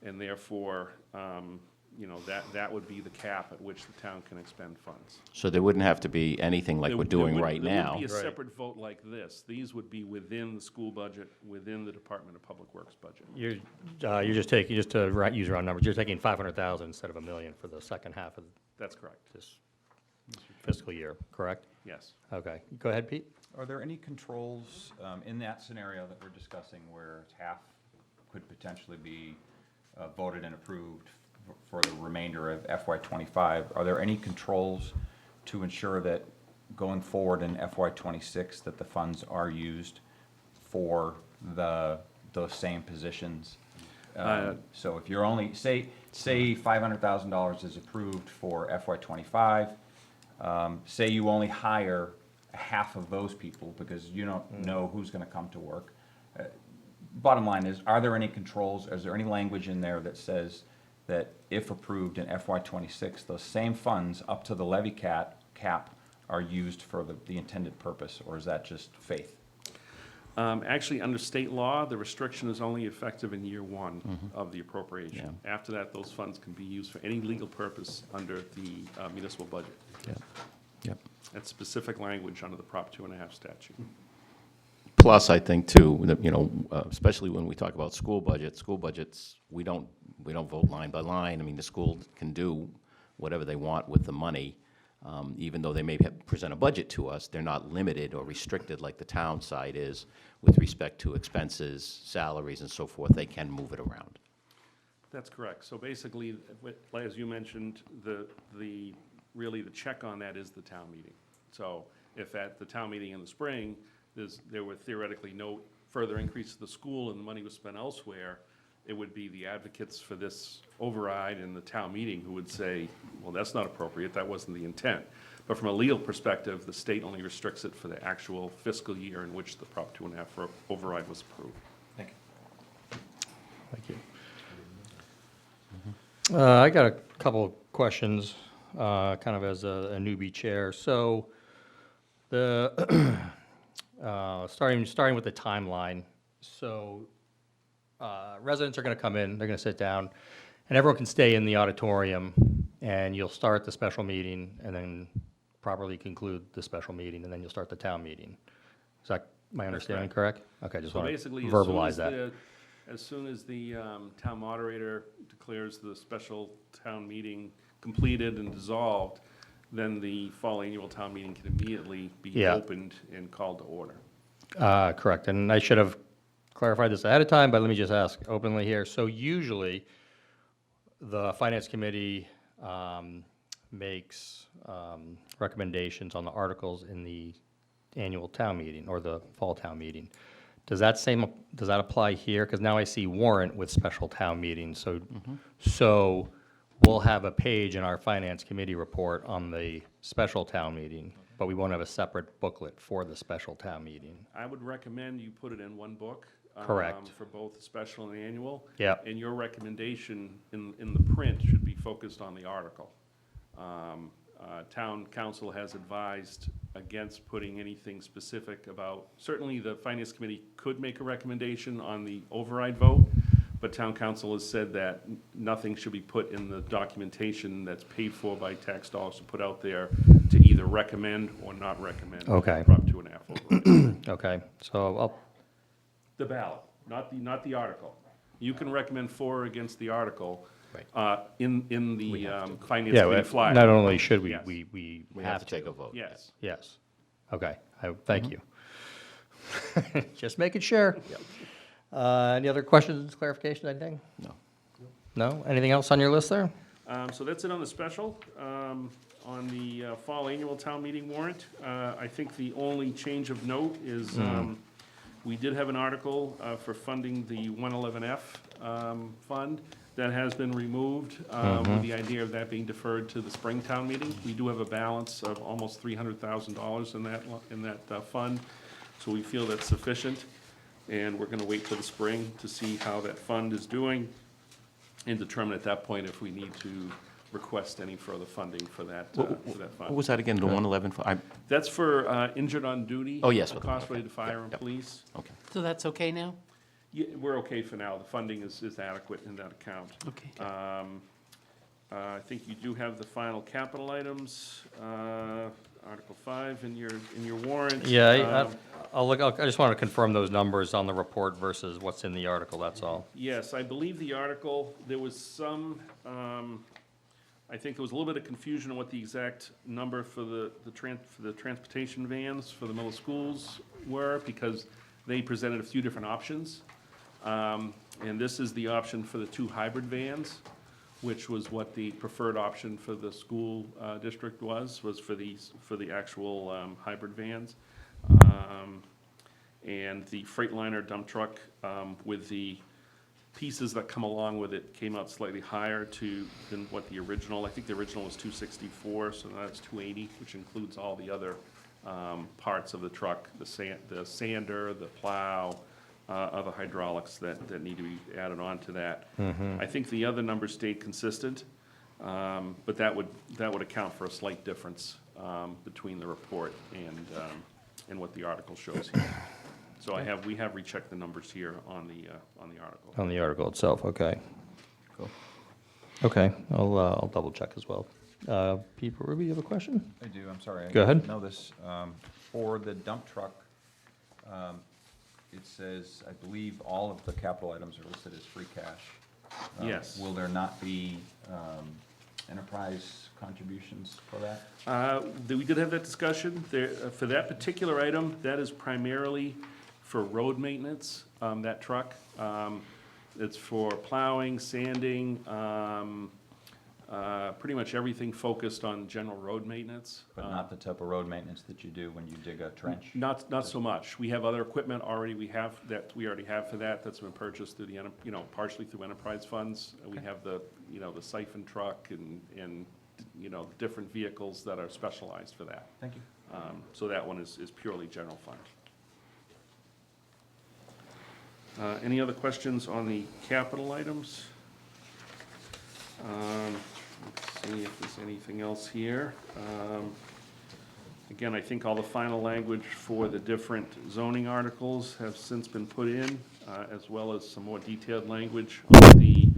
and therefore, that would be the cap at which the town can expend funds. So there wouldn't have to be anything like we're doing right There now? wouldn't be a separate vote like this. These would be within the school budget, within the Department of Public Works budget. You're just taking, just to use round numbers, you're taking 500,000 instead of $1 million for the second half of That's correct, this fiscal year, correct? yes. Okay. Go ahead, Pete. Are there any controls in that scenario that we're discussing where half could potentially be voted and approved for the remainder of FY '25? Are there any controls to ensure that going forward in FY '26 that the funds are used for those same positions? So if you're only, say $500,000 is approved for FY '25, say you only hire half of those people because you don't know who's going to come to work. Bottom line is, are there any controls? Is there any language in there that says that if approved in FY '26, those same funds up to the levy cap are used for the intended purpose, or is that just faith? Actually, under state law, the restriction is only effective in year one of the appropriation. After that, those funds can be used for any legal purpose under the municipal budget. Yep. That's specific language under the Prop 2.5 statute. Plus, I think too, that, especially when we talk about school budgets, we don't vote line by line. I mean, the school can do whatever they want with the money. Even though they may present a budget to us, they're not limited or restricted like the town side is with respect to expenses, salaries, and so forth. They can move it around. That's correct. So basically, as you mentioned, really the check on that is the town meeting. So if at the town meeting in the spring, there were theoretically no further increase to the school and the money was spent elsewhere, it would be the advocates for this override in the town meeting who would say, well, that's not appropriate, that wasn't the intent. But from a legal perspective, the state only restricts it for the actual fiscal year in which the Prop 2.5 override was approved. Thank you. Thank you. I got a couple questions, kind of as a newbie chair. So starting with the timeline. So residents are going to come in, they're going to sit down, and everyone can stay in the auditorium, and you'll start the special meeting, and then properly conclude the special meeting, and then you'll start the town meeting. Is that my understanding correct? Okay, just So want to basically, verbalize that. as soon as the town moderator declares the special town meeting completed and dissolved, then the fall annual town meeting can immediately be Yeah. opened and called to order. Correct, and I should have clarified this ahead of time, but let me just ask openly here. So usually, the Finance Committee makes recommendations on the articles in the annual town meeting or the fall town meeting. Does that apply here? Because now I see warrant with special town meeting, so we'll have a page in our Finance Committee report on the special town meeting, but we won't have a separate booklet for the special town meeting. I would recommend you put it in one book. Correct. For both the special and the annual. Yep. And your recommendation in the print should be focused on the article. Town council has advised against putting anything specific about, certainly the Finance Committee could make a recommendation on the override vote, but town council has said that nothing should be put in the documentation that's paid for by tax dollars to put out there to either recommend or not recommend. Okay. Prop 2.5 override. Okay, so I'll, The ballot, not the article. You can recommend for or against the article in the finance yeah, committee flyer. not only should we, Yes. we We have to take a vote. Yes. Yes. Okay, thank you. Just making sure. Any other questions, clarifications, anything? No. No? Anything else on your list there? So that's it on the special. On the fall annual town meeting warrant, I think the only change of note is we did have an article for funding the 111F fund that has been removed with the idea of that being deferred to the spring town meeting. We do have a balance of almost $300,000 in that fund, so we feel that's sufficient. And we're going to wait till the spring to see how that fund is doing and determine at that point if we need to request any further funding for that What fund. was that again, the 111? That's for injured on duty. Oh, yes. Cost related to fire and police. Okay. So that's okay now? Yeah, we're okay for now. The funding is adequate in that account. Okay. I think you do have the final capital items, Article 5 in your warrant. Yeah, I'll look, I just want to confirm those numbers on the report versus what's in the article, that's all. Yes, I believe the article, there was some, I think there was a little bit of confusion on what the exact number for the transportation vans for the middle schools were, because they presented a few different options. And this is the option for the 2 hybrid vans, which was what the preferred option for the school district was for the actual hybrid vans. And the Freightliner dump truck with the pieces that come along with it came out slightly higher than what the original, I think the original was 264, so now it's 280, which includes all the other parts of the truck, the sander, the plow, other hydraulics that need to be added on to that. I think the other numbers stayed consistent, but that would account for a slight difference between the report and what the article shows here. So we have rechecked the numbers here on the article. On the article itself, okay. Cool. Okay, I'll double check as well. Pete Ruby, you have a question? I do, I'm sorry. Go ahead. I know this. For the dump truck, it says, I believe all of the capital items are listed as free cash. Yes. Will there not be enterprise contributions for that? We did have that discussion. For that particular item, that is primarily for road maintenance, that truck. It's for plowing, sanding, pretty much everything focused on general road maintenance. But not the type of road maintenance that you do when you dig a trench? Not so much. We have other equipment already, we already have for that, that's been purchased through partially through enterprise funds. We have the siphon truck and different vehicles that are specialized for that. Thank you. So that one is purely general fund. Any other questions on the capital items? Let's see if there's anything else here. Again, I think all the final language for the different zoning articles have since been put in, as well as some more detailed language on the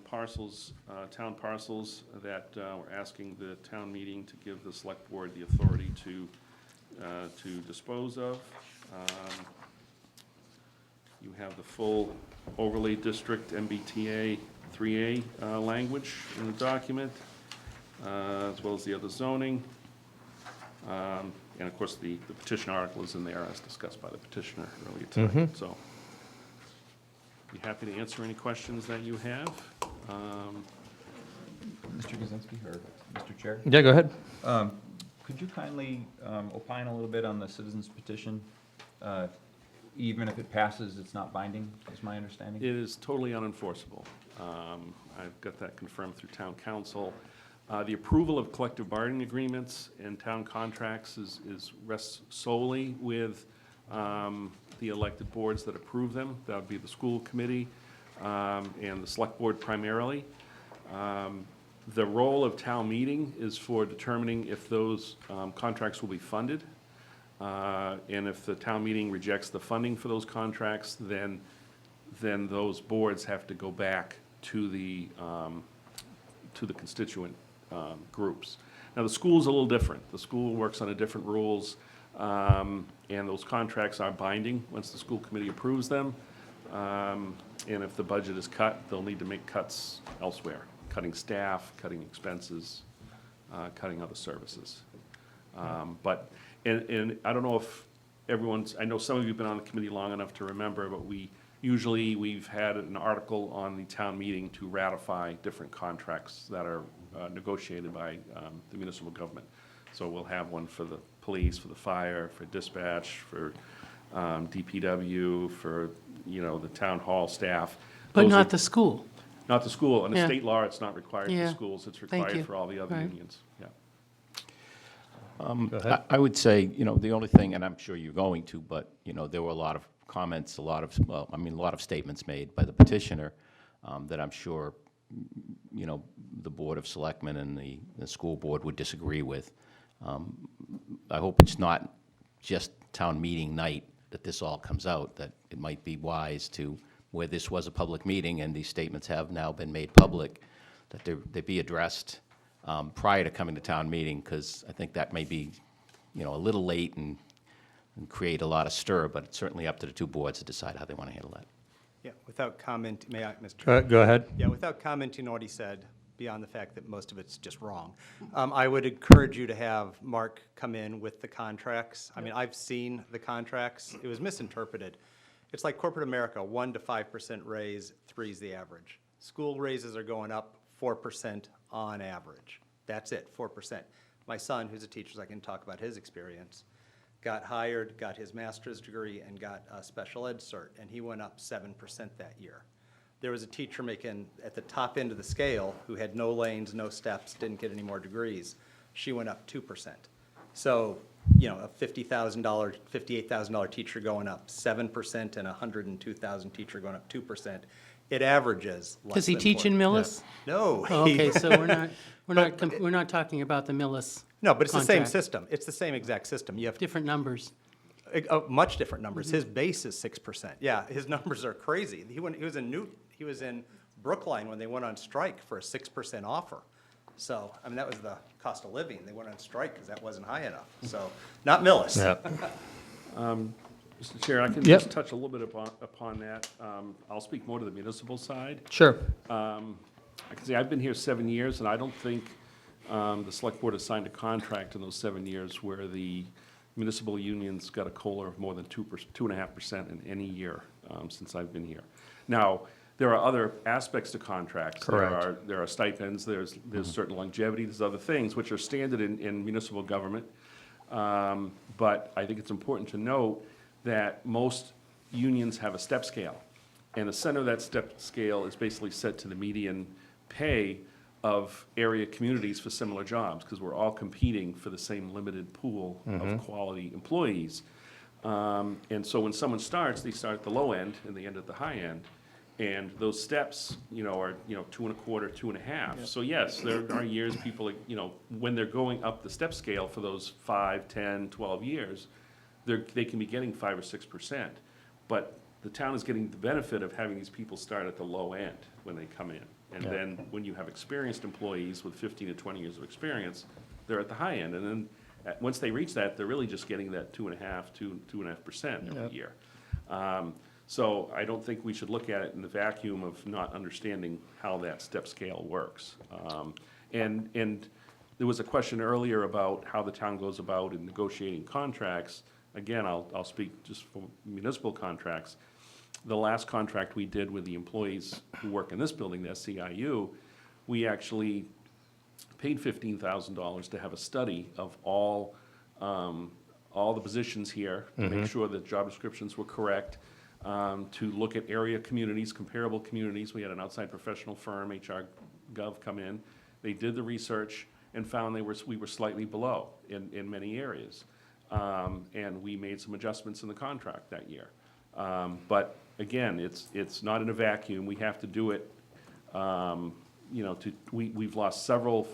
parcels, town parcels that we're asking the town meeting to give the select board the authority to dispose of. You have the full overlay district MBTA 3A language in the document, as well as the other zoning. And of course, the petition article is in there as discussed by the petitioner earlier tonight. So, be happy to answer any questions that you have. Mr. Kaczynski, or Mr. Chair? Yeah, go ahead. Could you kindly opine a little bit on the citizens petition? Even if it passes, it's not binding, is my understanding? It is totally unenforceable. I've got that confirmed through town council. The approval of collective bargaining agreements and town contracts rests solely with the elected boards that approve them. That would be the school committee and the select board primarily. The role of town meeting is for determining if those contracts will be funded. And if the town meeting rejects the funding for those contracts, then then those boards have to go back to the constituent groups. Now, the school's a little different. The school works on a different rules, and those contracts are binding once the school committee approves them. And if the budget is cut, they'll need to make cuts elsewhere, cutting staff, cutting expenses, cutting other services. But, and I don't know if everyone's, I know some of you have been on the committee long enough to remember, but we've had an article on the town meeting to ratify different contracts that are negotiated by the municipal government. So we'll have one for the police, for the fire, for dispatch, for DPW, for, the town hall staff. But Those not are- the school. Not the school. Under Yeah. state law, it's not required Yeah. for schools. It's Thank required you. for all the other Right. unions. Yeah. Go ahead. I would say, the only thing, and I'm sure you're going to, but, there were a lot of comments, a lot of statements made by the petitioner that I'm sure, the Board of Selectmen and the school board would disagree with. I hope it's not just town meeting night that this all comes out, that it might be wise to, where this was a public meeting and these statements have now been made public, that they be addressed prior to coming to town meeting, because I think that may be, a little late and create a lot of stir, but it's certainly up to the two boards to decide how they want to handle that. Yeah, without comment, may I, Mr. Go ahead. Yeah, without commenting on what he said, beyond the fact that most of it's just wrong, I would encourage you to have Mark come in with the contracts. I mean, I've seen the contracts. It was misinterpreted. It's like corporate America, 1% to 5% raise, 3 is the average. School raises are going up 4% on average. That's it, 4%. My son, who's a teacher, so I can talk about his experience, got hired, got his master's degree, and got a special ed cert, and he went up 7% that year. There was a teacher making, at the top end of the scale, who had no lanes, no steps, didn't get any more degrees. She went up 2%. So, a $50,000, $58,000 teacher going up 7% and a $102,000 teacher going up 2%. It averages less Does he than teach in 4%. Millis? No. Oh, okay, so we're not talking about the Millis. No, but it's the same contract. system. It's the same exact system. You have Different numbers. much different numbers. His base is 6%. Yeah, his numbers are crazy. He was in Brookline when they went on strike for a 6% offer. So, I mean, that was the cost of living. They went on strike because that wasn't high enough. So, not Millis. Yeah. Mr. Chair, I can Yep. just touch a little bit upon that. I'll speak more to the municipal side. Sure. I can say I've been here 7 years, and I don't think the select board has signed a contract in those 7 years where the municipal unions got a COLA of more than 2.5% in any year since I've been here. Now, there are other aspects to contracts. Correct. There are stipends, there's certain longevity, there's other things which are standard in municipal government. But I think it's important to note that most unions have a step scale. And the center of that step scale is basically set to the median pay of area communities for similar jobs, because we're all competing for the same limited pool of quality employees. And so when someone starts, they start at the low end and they end at the high end. And those steps, are, 2.25, 2.5. So yes, there are years people, when they're going up the step scale for those 5, 10, 12 years, they can be getting 5 or 6%. But the town is getting the benefit of having these people start at the low end when they come in. And then when you have experienced employees with 15 to 20 years of experience, they're at the high end. And then once they reach that, they're really just getting that 2.5, 2.5% every year. So I don't think we should look at it in the vacuum of not understanding how that step scale works. And there was a question earlier about how the town goes about in negotiating contracts. Again, I'll speak just for municipal contracts. The last contract we did with the employees who work in this building, the SEIU, we actually paid $15,000 to have a study of all the positions here, to make sure that job descriptions were correct, to look at area communities, comparable communities. We had an outside professional firm, HR Gov, come in. They did the research and found we were slightly below in many areas. And we made some adjustments in the contract that year. But again, it's not in a vacuum. We have to do it, we've lost several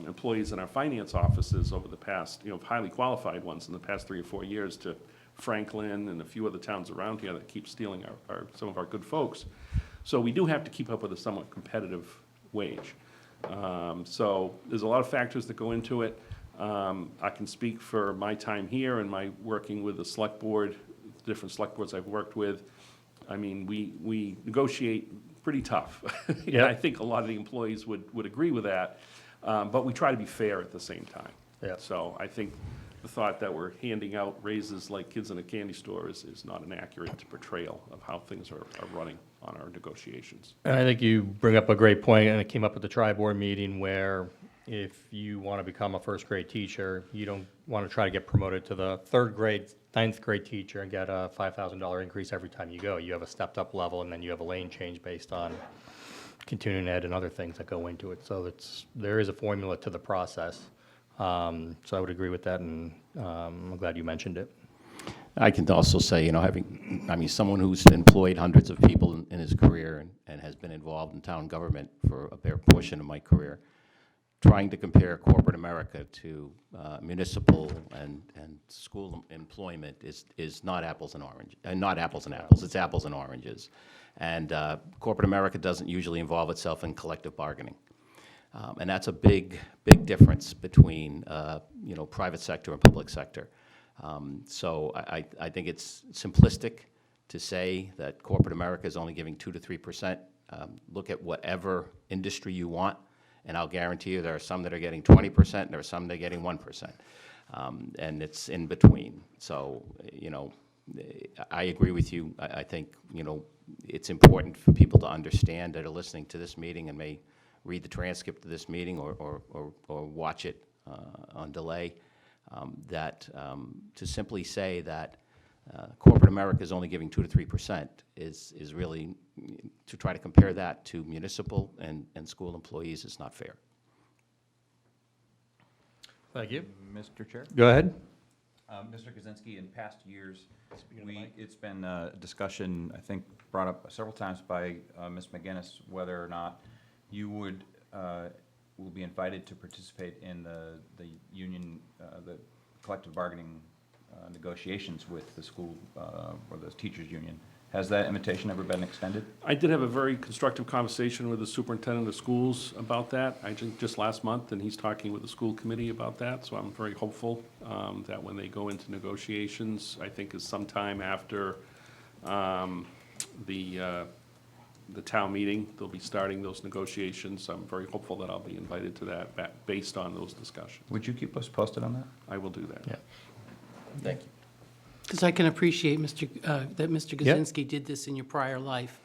employees in our finance offices over the past, highly qualified ones in the past 3 or 4 years to Franklin and a few other towns around here that keep stealing some of our good folks. So we do have to keep up with a somewhat competitive wage. So there's a lot of factors that go into it. I can speak for my time here and my working with the select board, different select boards I've worked with. I mean, we negotiate pretty tough. And I think a lot of the employees would agree with that, but we try to be fair at the same time. Yeah. So I think the thought that we're handing out raises like kids in a candy store is not an accurate portrayal of how things are running on our negotiations. And I think you bring up a great point, and it came up at the tri-board meeting where if you want to become a first grade teacher, you don't want to try to get promoted to the third grade, ninth grade teacher and get a $5,000 increase every time you go. You have a stepped up level, and then you have a lane change based on continuing ed and other things that go into it. So there is a formula to the process. So I would agree with that, and I'm glad you mentioned it. I can also say, you know, someone who's employed hundreds of people in his career and has been involved in town government for a fair portion of my career, trying to compare corporate America to municipal and school employment is not apples and oranges, not apples and apples, it's apples and oranges. And corporate America doesn't usually involve itself in collective bargaining. And that's a big, big difference between, you know, private sector and public sector. So I think it's simplistic to say that corporate America is only giving 2 to 3%. Look at whatever industry you want, and I'll guarantee you there are some that are getting 20%, and there are some that are getting 1%. And it's in between. So, you know, I agree with you. I think, you know, it's important for people to understand that are listening to this meeting and may read the transcript of this meeting or watch it on delay, that to simply say that corporate America is only giving 2 to 3% is really, to try to compare that to municipal and school employees is not fair. Thank you. Mr. Chair? Go ahead. Mr. Kaczynski, in past years, it's been a discussion, I think, brought up several times by Ms. McGinnis, whether or not you will be invited to participate in the union, the collective bargaining negotiations with the school or the teachers' union. Has that invitation ever been extended? I did have a very constructive conversation with the superintendent of schools about that, just last month, and he's talking with the school committee about that, so I'm very hopeful that when they go into negotiations, I think is sometime after the town meeting, they'll be starting those negotiations. I'm very hopeful that I'll be invited to that based on those discussions. Would you keep us posted on that? I will do that. Yeah. Thank you. Because I can appreciate that Mr. Yep. Kaczynski did this in your prior life,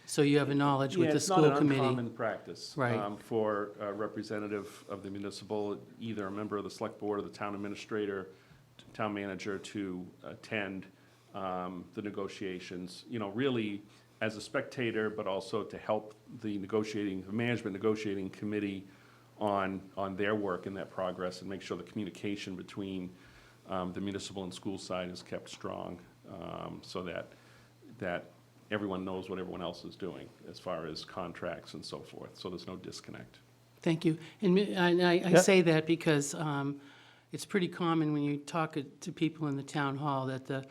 so you have a knowledge with Yeah, the it's school not an committee. uncommon practice. Right. For a representative of the municipal, either a member of the select board or the town administrator, town manager, to attend the negotiations. You know, really as a spectator, but also to help the management negotiating committee on their work and that progress, and make sure the communication between the municipal and school side is kept strong, so that everyone knows what everyone else is doing as far as contracts and so forth, so there's no disconnect. Thank you. And I say that because it's pretty common when you talk to people in the town hall that the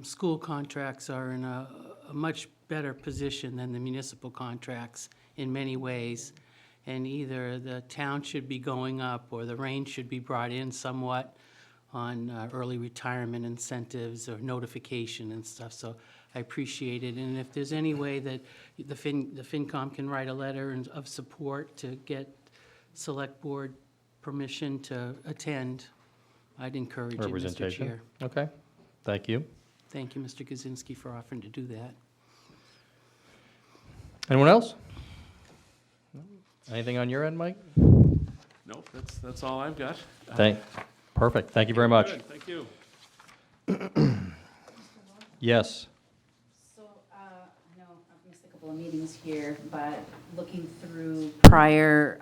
school contracts are in a much better position than the municipal contracts in many ways. And either the town should be going up or the range should be brought in somewhat on early retirement incentives or notification and stuff. So I appreciate it. And if there's any way that the FinCom can write a letter of support to get select board permission to attend, I'd encourage it, Mr. Representation. Chair. Okay. Thank you. Thank you, Mr. Kaczynski, for offering to do that. Anyone else? Anything on your end, Mike? Nope, that's all I've got. Perfect. Thank you very much. Good, thank you. Yes. So, I know I've missed a couple of meetings here, but looking through prior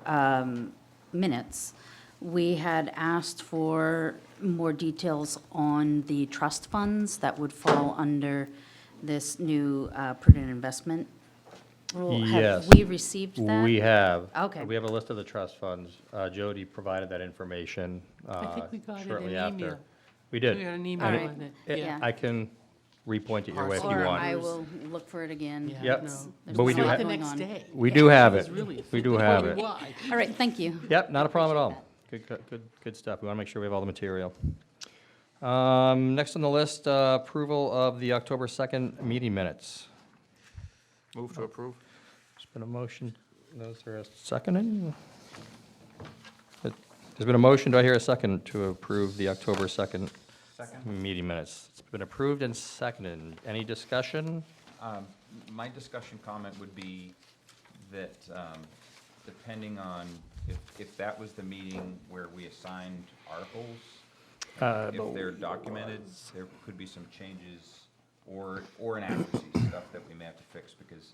minutes, we had asked for more details on the trust funds that would fall under this new prudent investment rule. Yes. Have we received that? We have. Okay. We have a list of the trust funds. Jody provided that information I think we got it shortly in after. email. We did. We got an email All right. on it, Yeah. I can repoint it your way if you Or want. I will look for it again. Yeah, Yep. no. There's But we a do lot have- The going next on. day. We do have was it. really We do thinking, have it. why? All right, thank you. Yep, not a problem at all. Good stuff. We want to make sure we have all the material. Next on the list, approval of the October 2nd meeting minutes. Move to approve? There's been a motion. Is there a second? There's been a motion. Do I hear a second to approve the October 2nd meeting minutes? It's been approved and seconded. Any discussion? My discussion comment would be that, depending on if that was the meeting where we assigned articles, if they're documented, there could be some changes or inaccuracies, stuff that we may have to fix, because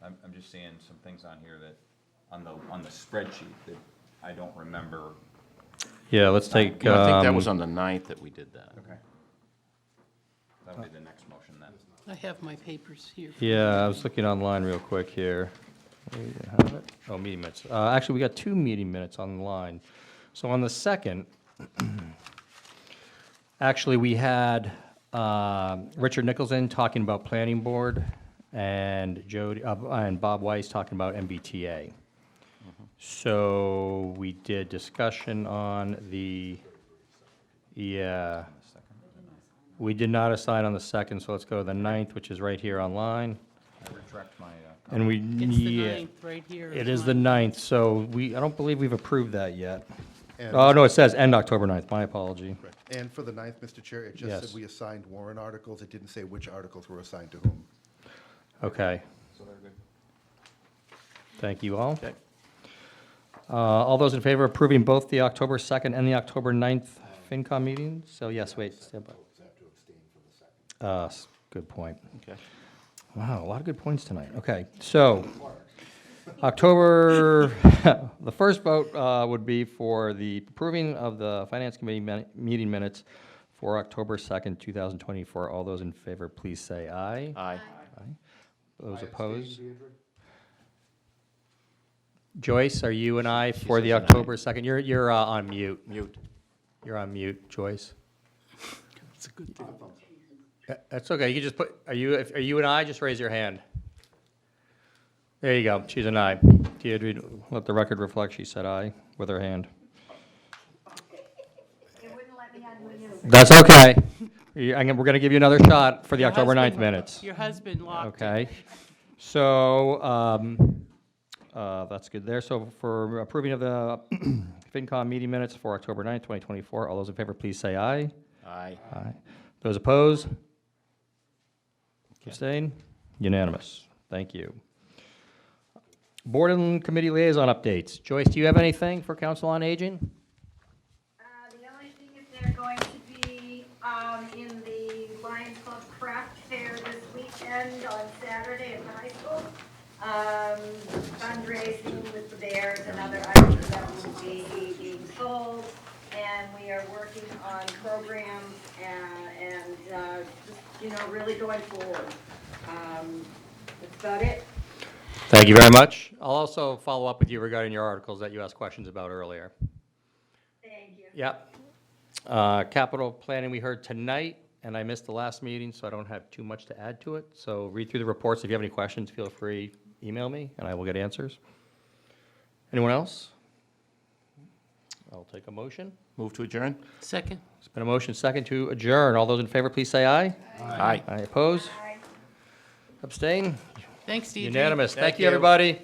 I'm just seeing some things on here that, on the spreadsheet, that I don't remember. Yeah, let's take. I think that was on the 9th that we did that. Okay. That would be the next motion then. I have my papers here. Yeah, I was looking online real quick here. We have it. Oh, meeting minutes. Actually, we got 2 meeting minutes online. So on the 2nd, actually, we had Richard Nicholson talking about planning board and and Bob Weiss talking about MBTA. So we did discussion on yeah. We did not assign on the 2nd, so let's go to the 9th, which is right here online. I retract my, And we, It's the yeah, 9th, right here. it is the mine. 9th, so I don't believe we've approved that yet. And- Oh, no, it says end October 9th, my apology. And for the 9th, Mr. Chair, it just Yes. said we assigned warrant articles. It didn't say which articles were assigned to whom. Okay, so they're good. thank you all. Okay. All those in favor of approving both the October 2nd and the October 9th FinCom meetings? So yes, wait, stand by. Good point. Okay. Wow, a lot of good points tonight. Okay, so October, the first vote would be for the approving of the Finance Committee meeting minutes for October 2nd, 2024. All those in favor, please say aye. Aye. Those opposed? Joyce, are you and I for says the an aye. October 2nd? You're on mute. Mute. You're on mute, Joyce. It's a good thing. That's okay. You can just put, are you and I? Just raise your hand. There you go. She's an aye. Deirdre, let the record reflect she said aye with her hand. That's okay. We're going to give you another shot for the Your October 9th husband- minutes. Your husband locked it. Okay. So, that's good there. So for approving of the FinCom meeting minutes for October 9th, 2024, all those in favor, please say aye. Aye. Aye. Those opposed? Abstain? Unanimous. Thank you. Board and committee liaison updates. Joyce, do you have anything for Council on Aging? The only thing is they're going to be in the Lions Club Craft Fair this weekend on Saturday at the high school. Fundraising with the bears and other items that will be being sold. And we are working on programs and just, really going forward. That's about it. Thank you very much. I'll also follow up with you regarding your articles that you asked questions about earlier. Thank you. Yep. Capital planning we heard tonight, and I missed the last meeting, so I don't have too much to add to it. So read through the reports. If you have any questions, feel free, email me, and I will get answers. Anyone else? I'll take a motion. Move to adjourn? Second? It's been a motion second to adjourn. All those in favor, please say aye. Aye. Aye opposed? Abstain? Thanks, Deidre. Unanimous. Thank Thank you, you. everybody.